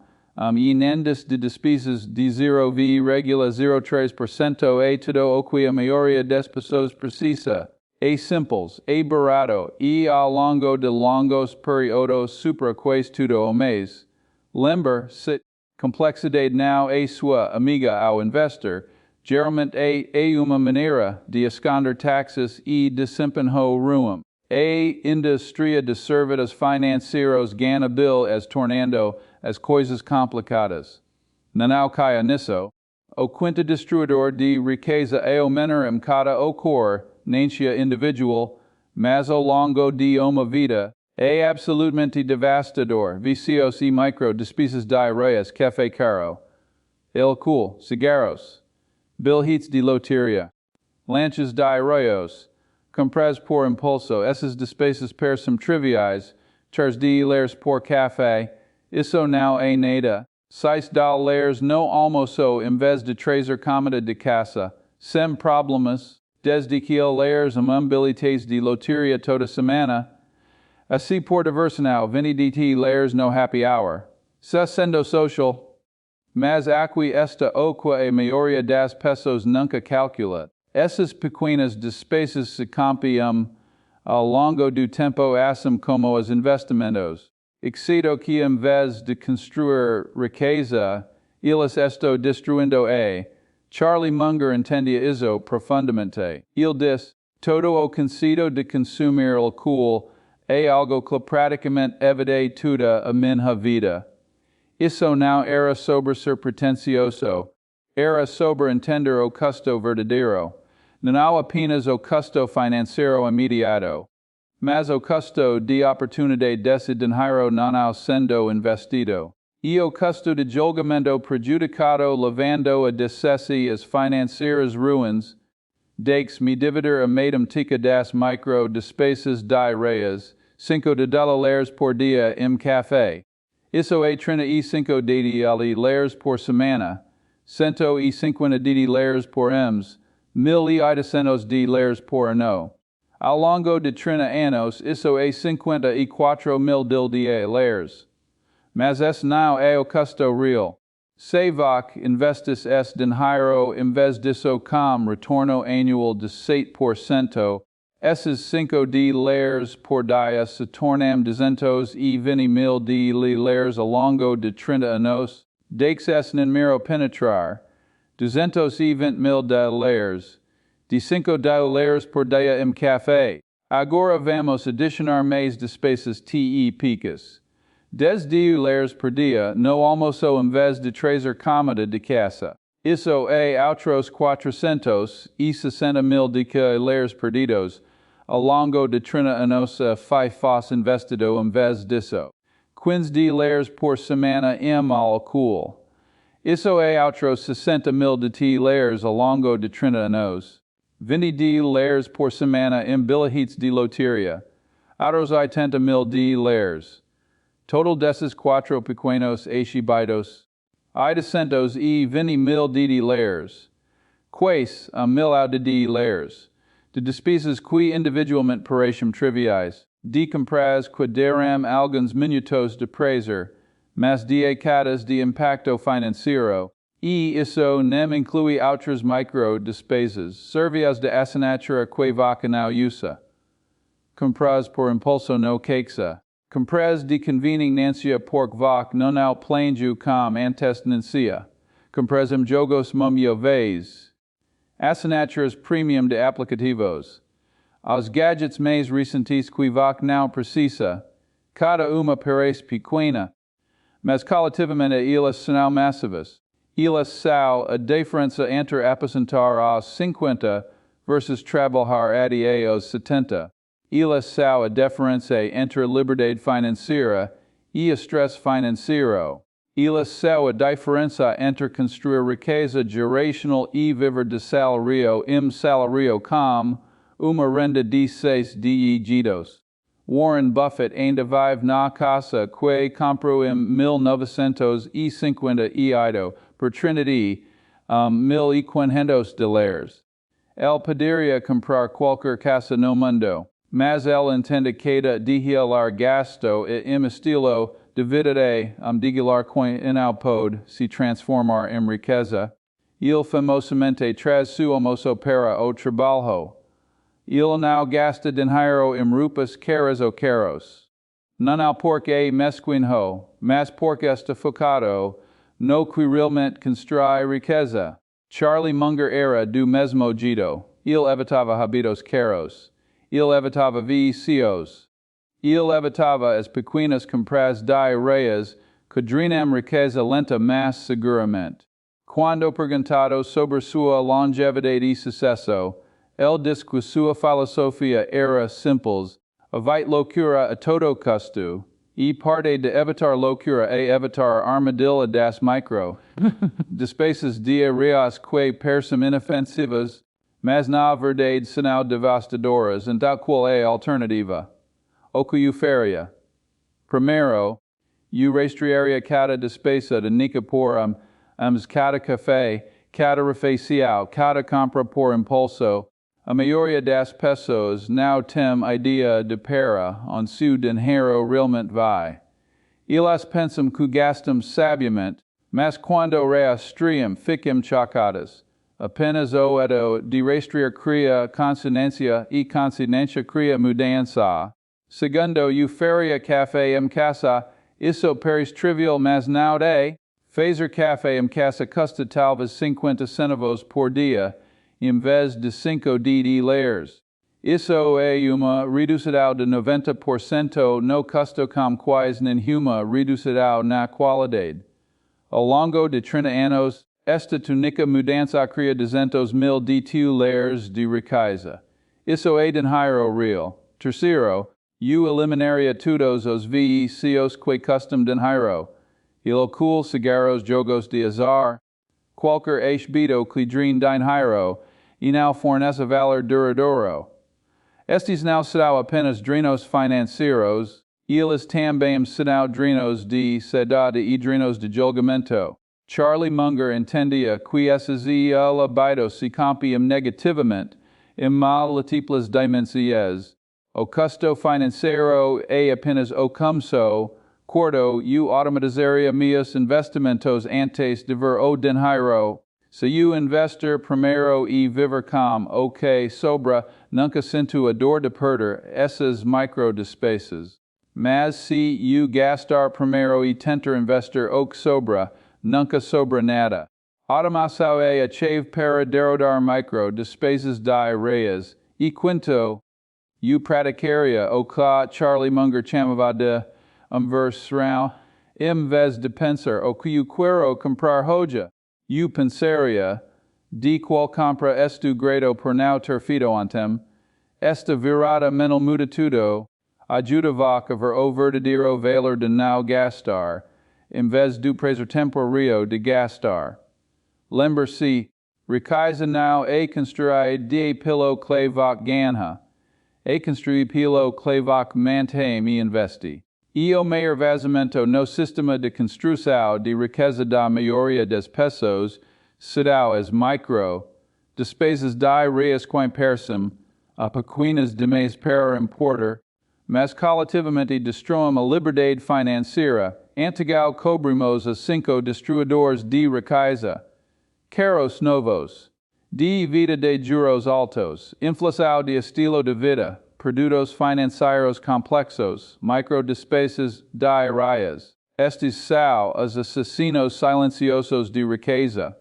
índice de despesas de 0,03% é tudo o que a maioria das pessoas precisa. É simples, é barato e ao longo de longos períodos supera quase tudo o mês. Lembre-se, complexidade não é sua amiga ao investir, geralmente é uma maneira de esconder taxas e desempenho ruim. A indústria de serviços financeiros ganha as tornando as coisas complicadas. Não caia nisso. O quinto destruidor de riqueza é o menor cada ocorrência individual, mas ao longo de uma vida, é absolutamente devastador. Vicios e micro despesas diárias, café caro, álcool, cigarros, bilhetes de loteria, lanches diários, compras por impulso, essas despesas parecem triviais, $10 por café, isso não é nada. $6 no almoço em vez de trazer comida de casa, sem problemas, desde que ler bilhetes de loteria toda semana. Assim por diversão, 20 layers no happy hour. Se sendo social, mas aqui está o que a maioria das pessoas nunca calcula. Essas pequenas despesas se cambiam ao longo do tempo assim como os investimentos. Excito que em vez de construir riqueza, eles estão destruindo a. Charlie Munger entendia isso profundamente. Ele diz, todo o conceito de consumir alcool é algo que praticamente evade toda a minha vida. Isso não era sobre ser pretencioso, era sobre entender o custo verdadeiro. Não apenas o custo financeiro imediato, mas o custo de oportunidade desse dinheiro não sendo investido. E o custo de julgamento prejudicado levando a decesse as financeiras ruins, deixe-me dividir a matemática das micro despesas diárias, $5 por dia em café. Isso é 35 $, por semana, $150 por mês, $1.800 por ano. Ao longo de 30 anos, isso é $54.000. Mas esse não é o custo real. Se você investes esse dinheiro em vez disso com retorno anual de 7%, esses $5 por dia se tornam $220.000 ao longo de 30 anos. Deixe-se número penetrar. $220.000. De $5 por dia em café. Agora vamos adicionar mais despesas típicas. $10 por dia no almoço em vez de trazer comida de casa. Isso é outros $460.000 perdidos ao longo de 30 anos faz investido em vez disso. $15 por semana em álcool. Isso é outros $60.000 ao longo de 30 anos. $20 por semana em bilhetes de loteria. Outros $80.000. Total desses quatro pequenos exibidos. $820.000. Quais $1.000 de despesas que individualmente parecem triviais. De compras que darão alguns minutos de prazer, mas decadadas de impacto financeiro. E isso não inclui outras micro despesas, serviços de assinatura que você não usa. Compras por impulso no quexa. Compras de conveniência porque você não planeja com antecedência. Compras em jogos móveis. Assinaturas premium de aplicativos. Os gadgets mais recentes que você não precisa. Cada uma parece pequena, mas coletivamente elas são massivas. Elas são a diferença entre aposentar aos 50 versus trabalhar até aos 70. Elas são a diferença entre a liberdade financeira e estresse financeiro. Elas são a diferença entre construir riqueza geracional e viver de salário em salário com uma renda de 6 dígitos. Warren Buffett ainda vive na casa que comprou em 1958 por $1.500. Ele poderia comprar qualquer casa no mundo, mas ele entende que de gasto e estilo de vida digilar que não pode se transformar em riqueza. Ele famosamente traz seu almoço para o trabalho. Ele não gasta dinheiro em roupas caras ou caros. Não porque mesquinho, mas porque está focado no que realmente constrói riqueza. Charlie Munger era do mesmo jeito. Ele evitava hábitos caros. Ele evitava vícios. Ele evitava as pequenas compras diárias que drenam riqueza lenta mas seguramente. Quando perguntado sobre sua longevidade e sucesso, ele disse que sua filosofia era simples: evite loucura a todo custo, e parte de evitar loucura é evitar a armadilha das micro despesas diárias que parecem inofensivas, mas na verdade são devastadoras. Então qual é a alternativa? O que faria? Primeiro, rastrearia cada despesa de nica por cada café, cada refeição, cada compra por impulso. A maioria das pessoas não tem ideia de para onde seu dinheiro realmente vai. Elas pensam que gastam sabiamente, mas quando rastreiam ficam chocadas. Apenas o ato de rastrear cria consciência e consciência cria mudança. Segundo, faria café em casa, isso parece trivial mas não é. Fazer café em casa custa talvez 50 centavos por dia, em vez de 5 $. Isso é uma redução de 90% no custo com quase nenhuma redução na qualidade. Ao longo de 30 anos, esta túnica mudança cria $200,000 de riqueza. Isso é dinheiro real. Terceiro, eliminaria todos os vícios que custam dinheiro. Álcool, cigarros, jogos de azar, qualquer hábito que drene dinheiro, e não fornece valor duradouro. Estes não serão apenas drenos financeiros, eles também serão drenos de saudade e drenos de julgamento. Charlie Munger entendia que essas hábitos se compiam negativamente em múltiplas dimensões. O custo financeiro é apenas o começo. Quarto, automatizaria meus investimentos antes de ver o dinheiro. Se investir primeiro e viver com o que sobra, nunca sinto a dor de perder essas micro despesas. Mas se gastar primeiro e tentar investir o que sobra, nunca sobra nada. Automação é a chave para derrodar micro despesas diárias. E quinto, praticaria o que Charlie Munger chamava de versão, em vez de pensar o que quero comprar hoje. Pensaria, de qual compra estu grado por não ter feito ontem, esta virada mental muda tudo, ajudava a ver o verdadeiro valor de não gastar, em vez do prazer temporário de gastar. Lembre-se, riqueza não é construída pelo que ganha, é construída pelo que mantém e investe. E o maior vazamento no sistema de construção de riqueza da maioria das pessoas serão as micro despesas diárias que parecem pequenas demais para importar, mas coletivamente destroem a liberdade financeira. Antigal cobrimos a 5 destruidores de riqueza. Caros novos, de vida de juros altos, inflação de estilo de vida, produtos financeiros complexos, microdespesas diárias. Estes são os assassinos silenciosos de riqueza,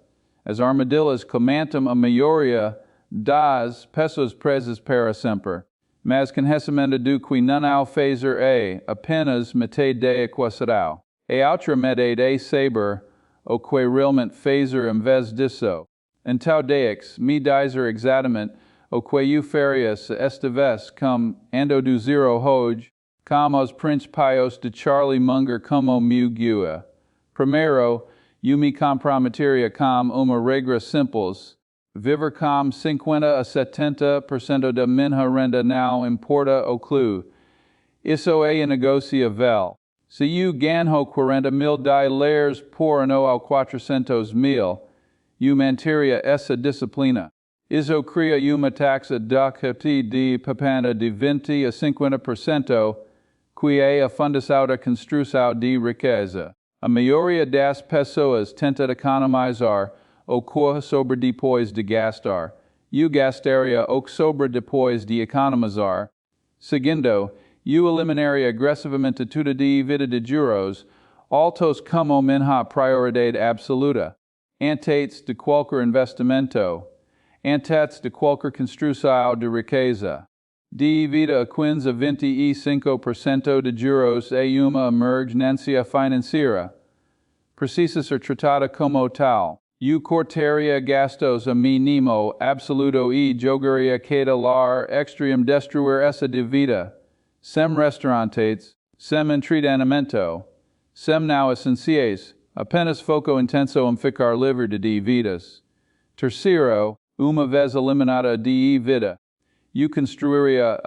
as armadilhas que matam a maioria das pessoas presas para sempre. Mas conhecimento do que não ao fazer é apenas metade da equação. A outra metade é saber o que realmente fazer em vez disso. Então deixe-me dizer exatamente o que farias esta vez com ando do zero hoje, como os principios de Charlie Munger como meu guia. Primeiro, me comprometeria com uma regra simples. Viver com 50 a 70% da minha renda não importa o clue. Isso é negociável. Se eu ganho 40 mil dólares por ano ao 400 mil, eu manteria essa disciplina. Isso cria uma taxa de papanda de 20 a 50%, que é a fundação da construção de riqueza. A maioria das pessoas tenta economizar o que sobra depois de gastar. Eu gastaria o que sobra depois de economizar. Seguindo, eu eliminaria agressivamente toda dívida de juros, altos como minha prioridade absoluta. Antes de qualquer investimento. Antes de qualquer construção de riqueza. Dívida a 15 a 25% de juros é uma emergência financeira. Precisa ser tratada como tal. Eu cortaria gastos a mínimo absoluto e jogaria cada lar extremo destruir essa dívida. Sem restaurantes, sem entretenimento, sem não essenciais, apenas foco intenso ficar livre de dívidas. Terceiro, uma vez eliminada a dívida, eu construiria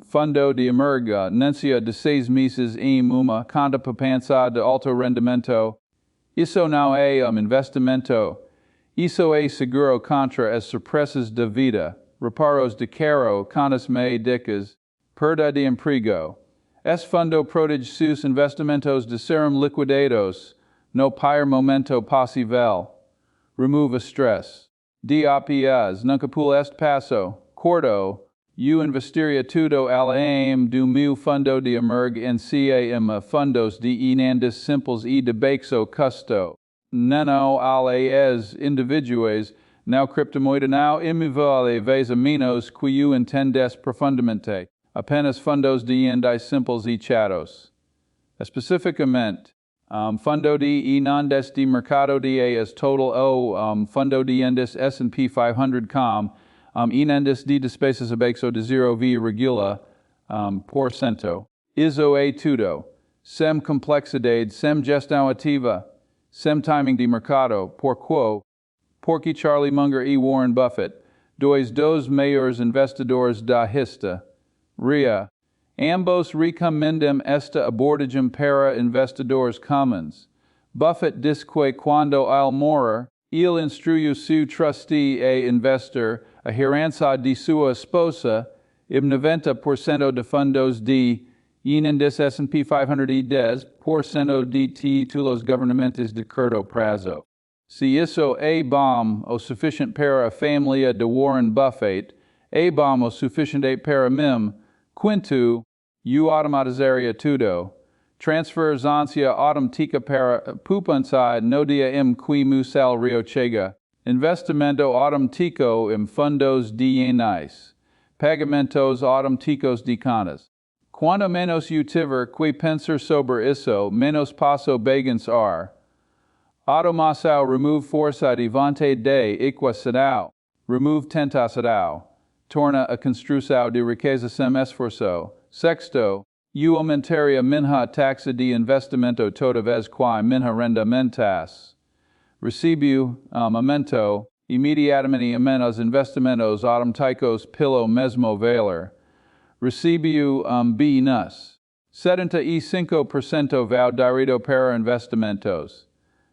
fundo de emergência de 6 meses em uma conta poupança de alto rendimento. Isso não é investimento. Isso é seguro contra as surpresas da vida, reparos de carro, contas médicas, perda de emprego. Esse fundo protege seus investimentos de serem liquidados no pior momento possível. Remove stress. DAPS, nunca por este passo. Corto, eu investiria tudo além do meu fundo de emergência em fundos de enandes simples e de baixo custo. Não as individuais, não criptomoeda, não imóvel, vez a menos que eu entendes profundamente. Apenas fundos de enandes simples e chatos. Especificamente, fundo de enandes de mercado de as total o fundo de enandes S&P 500 com enandes de despesas abaixo de 0,1%. Isso é tudo. Sem complexidade, sem gestão ativa, sem timing de mercado, porque Charlie Munger e Warren Buffett, dos maiores investidores da história, ambos recomendam esta abordagem para investidores comuns. Buffett diz que quando ele morrer, ele instruiu seu trustee a investir a herança de sua esposa em 90% de fundos de enandes S&P 500 e 10% de títulos governamentais de curto prazo. Se isso é bom o suficiente para a família de Warren Buffett, é bom o suficiente para mim. Quinto, eu automatizaria tudo. Transferência automática para poupança no dia em que meu salário chega. Investimento automático em fundos de enais. Pagamentos automáticos de contas. Quando menos eu tiver que pensar sobre isso, menos passo bagunçar. Automação remove força de vontade equação. Remove tentação. Torna a construção de riqueza sem esforço. Sexto, eu aumentaria minha taxa de investimento toda vez que minha renda aumentas. Recebo aumento imediatamente em menos investimentos automáticos pelo mesmo valor. Recebo bônus. 75% vale direto para investimentos.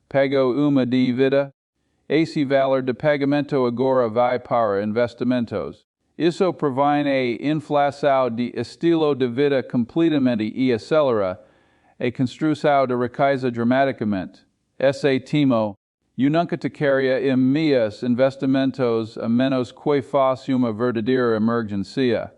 Pago uma dívida. Esse valor de pagamento agora vai para investimentos. Isso previne a inflação de estilo de vida completamente e acelera a construção de riqueza dramaticamente. Esse temo, eu nunca tocaria em meus investimentos a menos que faça uma verdadeira emergência.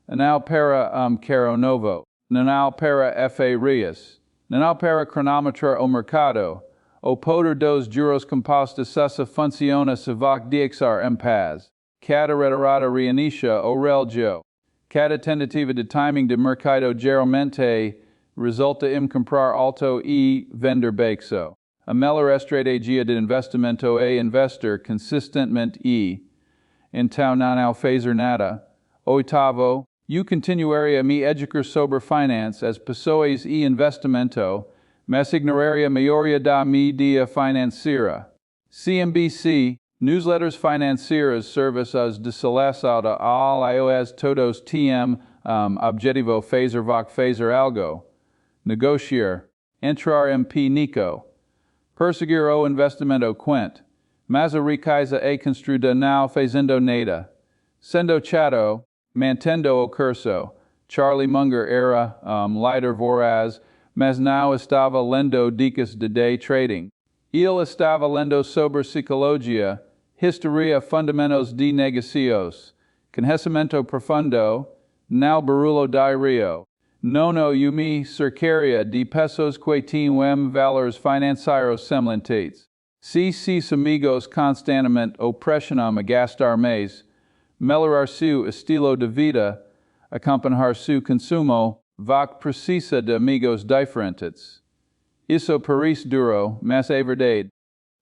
Não para carro novo, não para férias, não para cronometrar o mercado. O poder dos juros compostos só funciona se você deixar em paz. Cada retirada reinicia o relógio. Cada tentativa de timing de mercado geralmente resulta em comprar alto e vender baixo. A melhor estratégia de investimento é investir consistentemente e então não fazer nada. Oitavo, eu continuaria me educar sobre finance as pessoas e investimento, mas ignoraria a maioria da mídia financeira. CNBC, newsletters financeiras serviços de seleciona al iOS todos têm objetivo fazer algo. Negociar, entrar Nico. Perseguir o investimento quente, mas a riqueza é construída não fazendo nada. Sendo chato, mantendo o curso. Charlie Munger era líder voraz, mas não estava lendo dicas de day trading. Ele estava lendo sobre psicologia, historia fundamentos de negocios, conhecimento profundo, não barulho de rio. Nono me cercaria de pessoas que têm valores financeiros semelhantes. Se seus amigos constantemente o pressionam a gastar mais, melhorar seu estilo de vida, acompanhar seu consumo, você precisa de amigos diferentes. Isso parece duro, mas é verdade.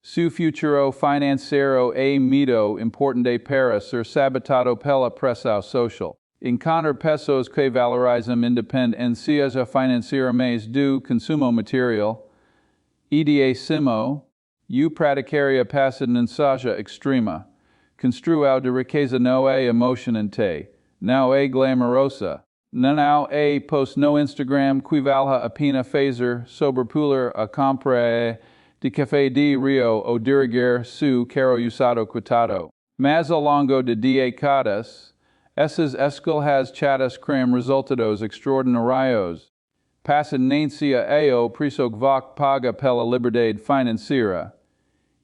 Seu futuro financeiro é muito importante para ser sabotado pela pressão social. Encontrar pessoas que valorizam independência financeira mais do consumo material. Ideíssimo, eu praticaria paciência extrema. Construir de riqueza não é emocionante, não é glamourosa, não é post no Instagram que valha a pena fazer sobrepular a compra de café de rio ou dirigir su carro usado quitado. Mas ao longo de décadas, essas escolhas chatas creme resultados extraordinários. Paciência é o preço que você paga pela liberdade financeira.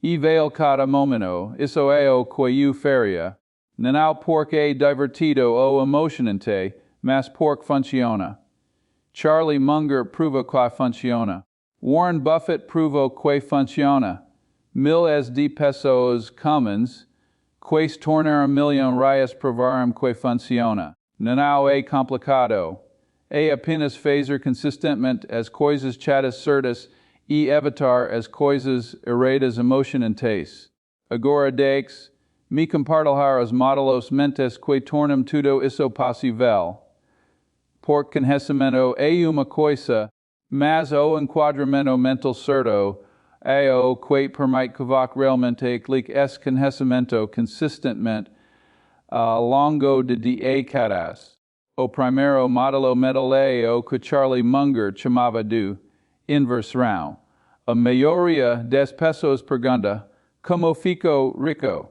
E veio cada momento, isso é o que eu faria. Não porque é divertido ou emocionante, mas porque funciona. Charlie Munger prova que funciona. Warren Buffett provou que funciona. Miles de pessoas comuns, que se tornaram milionárias provaram que funciona. Não é complicado. É apenas fazer consistentemente as coisas chatas certas e evitar as coisas erradas emocionantes. Agora me compartilhar os modelos mentes que tornam tudo isso possível. Porque conhecimento é uma coisa, mas o enquadramento mental certo é o que permite que você realmente aplique esse conhecimento consistentemente ao longo de décadas. O primeiro modelo mental é o que Charlie Munger chamava de inversão. A maioria das pessoas pergunta, como fico rico?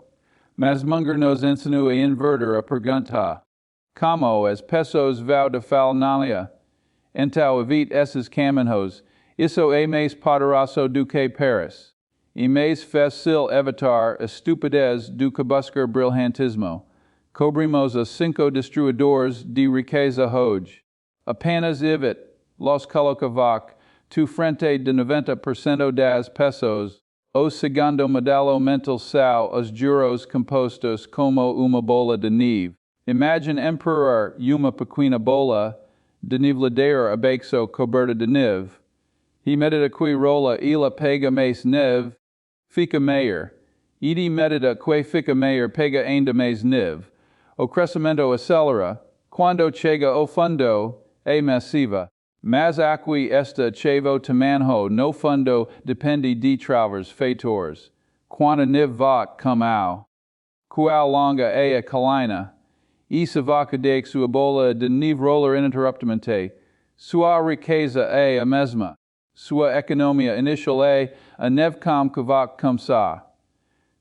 Mas Munger nos ensinou a inverter a pergunta. Como as pessoas vão de falnânia? Então evite esses caminhos. Isso é mais poderoso do que Paris. E mais fácil evitar a estupidez do que buscar brilhantismo. Cobrimos os 5 destruidores de riqueza hoje. Apenas evite los coloca tu frente de 90% das pessoas. O segundo modelo mental são os juros compostos como uma bola de neve. Imagine emperor uma pequena bola de niveladeira abaixo coberta de neve. E medida que rola ela pega mais neve, fica maior. E de medida que fica maior pega ainda mais neve. O crescimento acelera, quando chega ao fundo, é massiva. Mas aqui esta chevo tamanho no fundo depende de travers feitores. Quando neve vot como qual longa é a colina. E se vaca de sua bola de neve roller ininterruptamente, sua riqueza é a mesma. Sua economia inicial é a neve como que vaca começar.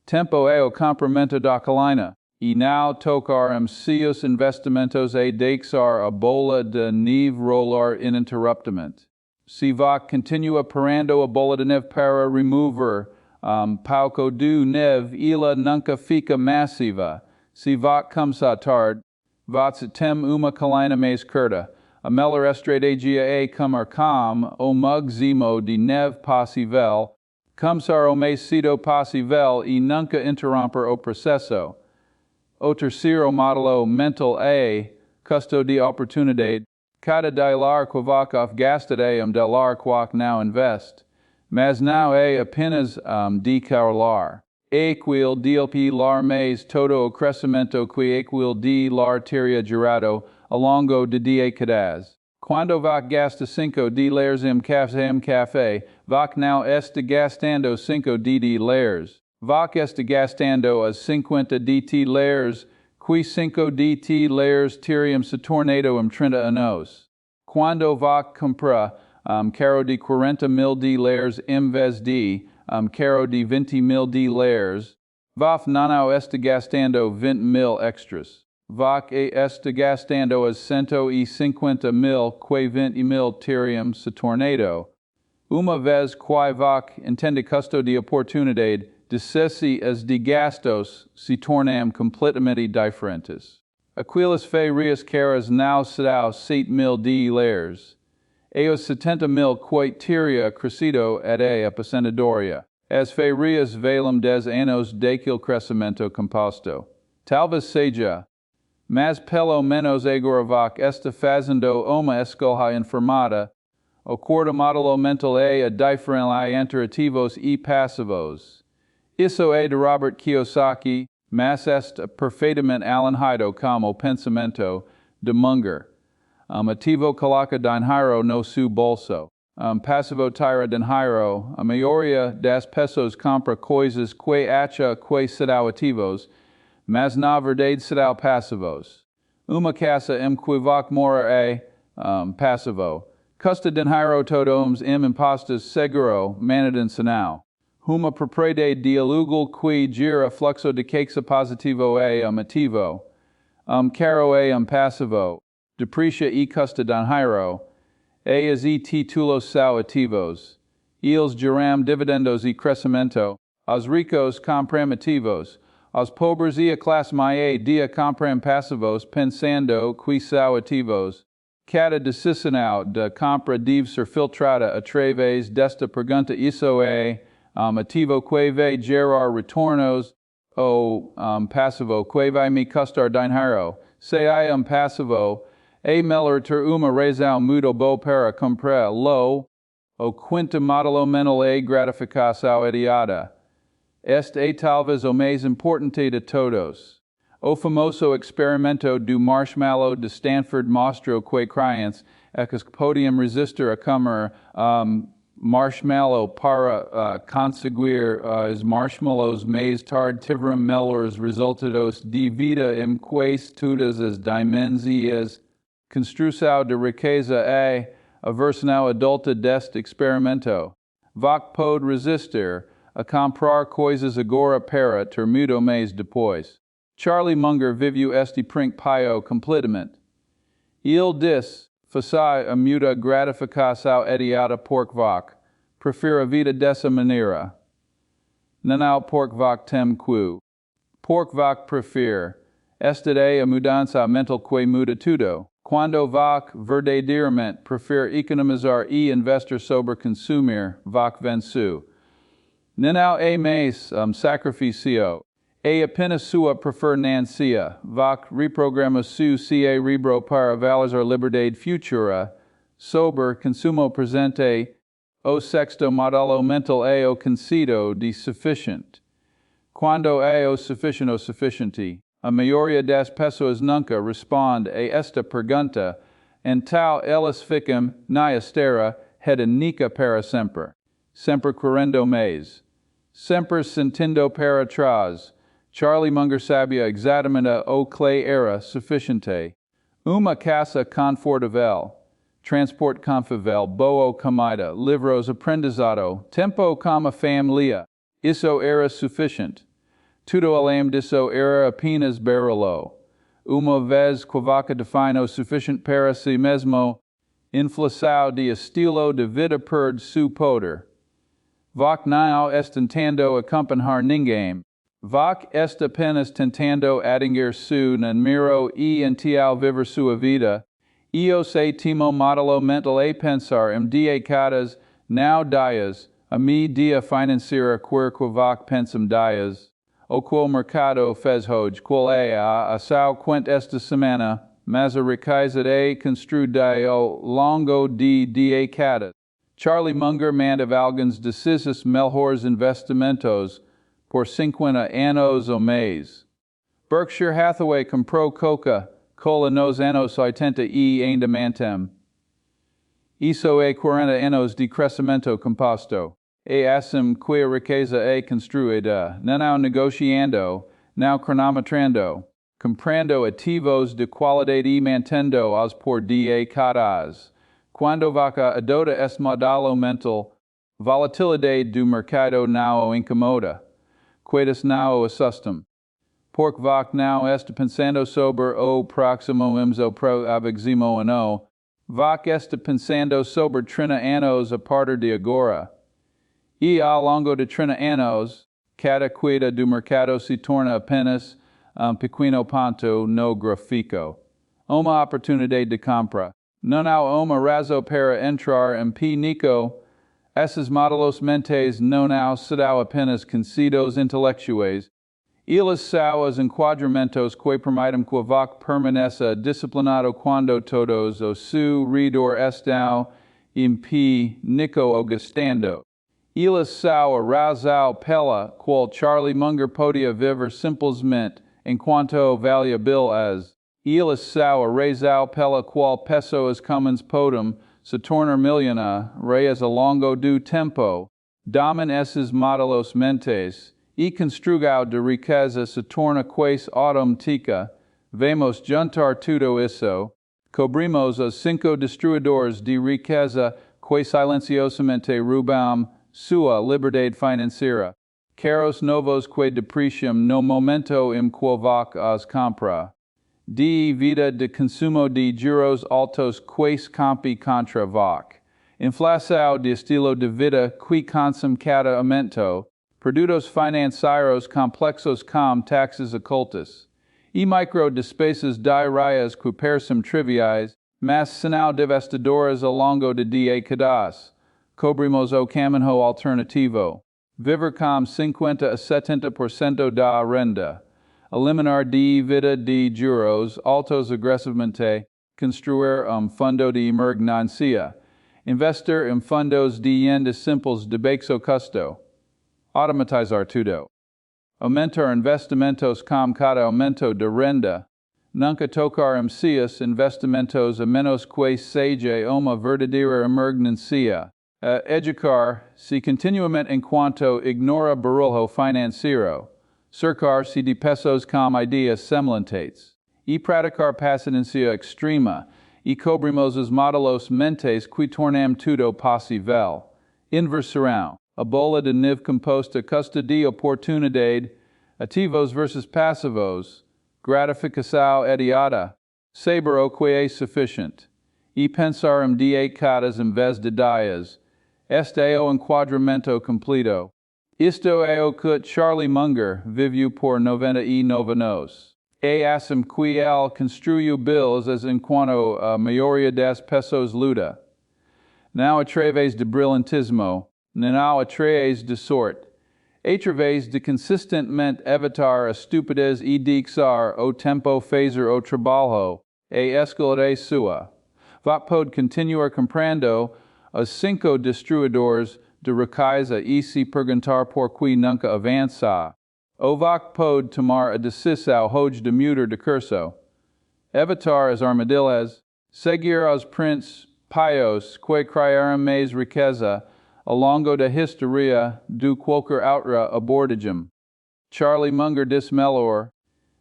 Tempo é o comprimento da colina. E não tocar seus investimentos e deixar a bola de neve rolar ininterruptamente. Se você continua parando a bola de neve para remover pouco de neve, ela nunca fica massiva. Se você começar tarde, você tem uma colina mais curta. A melhor estratégia é comer com o máximo de neve possível, começar o mais cedo possível e nunca interromper o processo. O terceiro modelo mental é custo de oportunidade. Cada dólar que você gasta é dólar que não investe. Mas não é apenas de calor. equil DLP lar mês todo o crescimento que equil de lar teria gerado ao longo de décadas. Quando vac gasta 5 de layers em café, vac now este gastando 5 de layers. Vac este gastando as 50 de layers, qui 5 de layers teriam se tornado 30 anos. Quando vac compra caro de 40 mil de layers em vez de caro de 20 mil de layers, vac não este gastando 20 mil extras. Vac este gastando as 150 mil que 20 mil teriam se tornado. Uma vez que vac entende custo de oportunidade, dissesse as de gastos se tornam completamente diferentes. Aquilas feiras caras now serão 7 mil de layers. E os 70 mil que teria crescido et a apacendadoria. As feiras valem 10 anos daquele crescimento composto. Talvez seja. Mas pelo menos agora vac está fazendo uma escolha informada, o acordo modelo mental a diferença entre ativos e passivos. Isso é de Robert Kiyosaki, mas está perfeitamente alinhado com o pensamento de Munger. Ativo coloca dinheiro no seu bolso. Passivo tira dinheiro. A maioria das pessoas compra coisas que acha que serão ativos, mas na verdade serão passivos. Uma casa em que vac mora é passivo. Custa dinheiro todos em impostos seguro manutenção. Uma propriedade de aluguel que gira fluxo de caixa positivo é ativo. Caro é passivo. Deprecia e custa dinheiro. As e títulos são ativos. Eles geram dividendos e crescimento. Os ricos compram ativos. Os pobres e a classe média compram passivos pensando que são ativos. Cada decisão de compra deve ser filtrada através desta pergunta: isso é ativo que vai gerar retornos ou passivo que vai me custar dinheiro? Se é passivo, é melhor ter uma razão muito boa para comprá-lo. O quinto modelo mental é gratificação imediata. Este é talvez o mais importante de todos. O famoso experimento do marshmallow de Stanford mostrou que crianças que podiam resistir a comer marshmallow para conseguir os marshmallows mais tarde tiveram melhores resultados de vida em quase todas as dimensões. Construção de riqueza é a versão adulta deste experimento. Vac pode resistir a comprar coisas agora para ter muito mais depois. Charlie Munger viveu este princípio completamente. Ele disse: faça a muita gratificação imediata porque vac prefere a vida dessa maneira. Não porque vac tem que. Porque vac prefere. Esta é a mudança mental que muda tudo. Quando vac verdadeiramente prefere economizar e investir sobre consumir, vac vence. Não é mais sacrifício. É apenas sua preferência. Vac reprograma seu cérebro para valorizar liberdade futura. Sobre consumo presente, o sexto modelo mental é o conceito de sufficient. Quando é o suficiente, a maioria das pessoas nunca responde a esta pergunta, então elas ficam na espera hedônica para sempre. Sempre querendo mais. Sempre sentindo para trás. Charlie Munger sabia exatamente o que era suficiente. Uma casa confortável, transporte confiável, boa comida, livros aprendizado, tempo com a família. Isso era suficiente. Tudo além disso era apenas berilo. Uma vez que vaca define o suficiente para si mesmo, inflação de estilo de vida perde seu poder. Vac não está tentando acompanhar ninguém. Vac está apenas tentando atingir seu número e então viver sua vida. O sétimo modelo mental é pensar em décadas, não dias, a dia financeira que vac pensam dias. O qual mercado fez hoje, qual é a ação quanto esta semana, mas a riqueza é construída ao longo de décadas. Charlie Munger manda alguns desses melhores investimentos por 50 anos ou mais. Berkshire Hathaway comprou Coca-Cola nos anos 80 e ainda mantém. Isso é 40 anos de crescimento composto. É assim que a riqueza é construída, não negociando, não cronometrando, comprando ativos de qualidade e mantendo-os por décadas. Quando vaca adota este modelo mental, volatilidade do mercado não o incomoda. Coisas não o assustam. Porque vaca não está pensando sobre o próximo imso próximo ano, vaca está pensando sobre 30 anos a partir de agora. E ao longo de 30 anos, cada queda do mercado se torna apenas pequeno ponto no gráfico. Uma oportunidade de compra. Não há uma razão para entrar em pânico. Esses modelos mentais não serão apenas conceitos intelectuais. Eles são os enquadramentos que permitem que a vaca permaneça disciplinado quando todos os seu redor estão em pânico ou gastando. Eles são a razão pela qual Charlie Munger podia viver simplesmente enquanto valia bilhões. Eles são a razão pela qual pessoas comuns podem se tornar milionárias ao longo do tempo. Domem esses modelos mentais e construção de riqueza se torna quase automática. Vamos juntar tudo isso. Cobrimos os 5 destruidores de riqueza que silenciosamente roubam sua liberdade financeira. Caros novos que depreciam no momento em que vaca os compra. De vida de consumo de juros altos que compete contra vaca. Inflação de estilo de vida que consome cada aumento. Produtos financeiros complexos como taxas ocultas. E microdespesas diárias que parecem triviais, mas são devastadoras ao longo de décadas. Cobrimos o caminho alternativo. Viver com 50 a 70% da renda. Eliminar dívida de juros altos agressivamente. Construir fundo de emergência. Investir em fundos de renda simples de baixo custo. Automatizar tudo. Aumentar investimentos com cada aumento de renda. Nunca tocar seus investimentos a menos que seja uma verdadeira emergência. Educar-se continuamente enquanto ignora barulho financeiro. Cercar-se de pessoas com ideias semelhantes. E praticar paciência extrema. E cobrimos os modelos mentais que tornam tudo possível. Inversão. A bola de neve composta custa de oportunidade. Ativos versus passivos. Gratificação idiota. Saber o que é suficiente. E pensar em décadas em vez de dias. Este é o enquadramento completo. Isto é o que Charlie Munger viveu por 99 anos. É assim que ele construiu bills as enquanto a maioria das pessoas luta. Não através de brilhantismo, não através de sorte. Através de consistentemente evitar a estupidez e deixar o tempo fazer o trabalho, a escolha sua. Vac pode continuar comprando os 5 destruidores de riqueza e se perguntar por que nunca avança. O vac pode tomar a decisão hoje de mudar de curso. Evitar as armadilhas, seguir os princípios que criaram mais riqueza ao longo da história do qualquer outra abordagem. Charlie Munger disse melhor,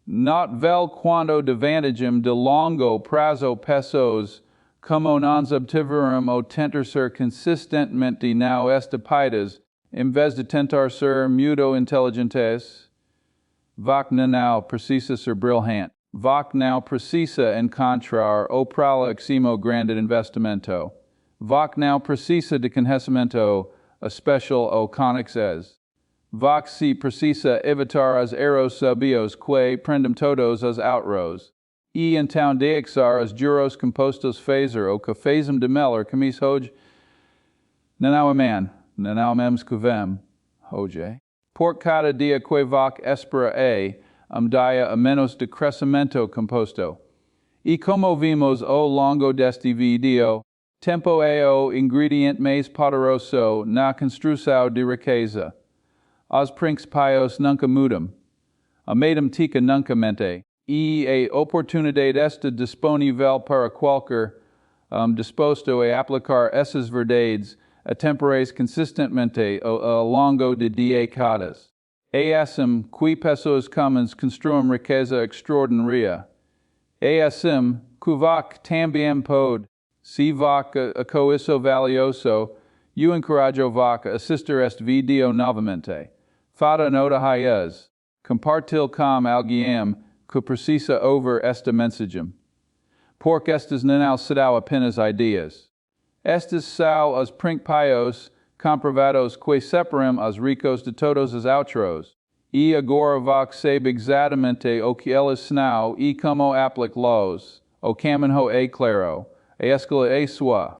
not vel quando de vantagem de longo prazo pessoas como nós obtiveram o tentar ser consistentemente não estúpidas, em vez de tentar ser muito inteligentes. Vac não precisa ser brilhante. Vac não precisa encontrar o próximo grande investimento. Vac não precisa de conhecimento especial ou conexões. Vac se precisa evitar os erros sabios que prendem todos os outros. E então deixar os juros compostos fazer o que fazem de melhor camis hoje. Não amemos que vem hoje. Por cada dia que vac espera dia a menos de crescimento composto. E como vimos ao longo deste vídeo, tempo é o ingrediente mais poderoso na construção de riqueza. os prinks pios nunca mudam. A tica nunca mente. E a oportunidade esta disponível para qualquer disposto a aplicar essas verdades a temporais consistentemente ao longo de décadas. É assim que pessoas comuns construam riqueza extraordinária. É assim que você também pode, se você achou isso valioso, eu encorajo você a assistir este vídeo novamente. Faça nota raiz. Compartilhe com alguém que precisa ouvir esta mensagem. Porque estas não serão apenas ideias. Estas são os princípios comprovados que separam os ricos de todos os outros. E agora você sabe exatamente o que eles são e como aplicá-los. O caminho é claro. A escolha é sua.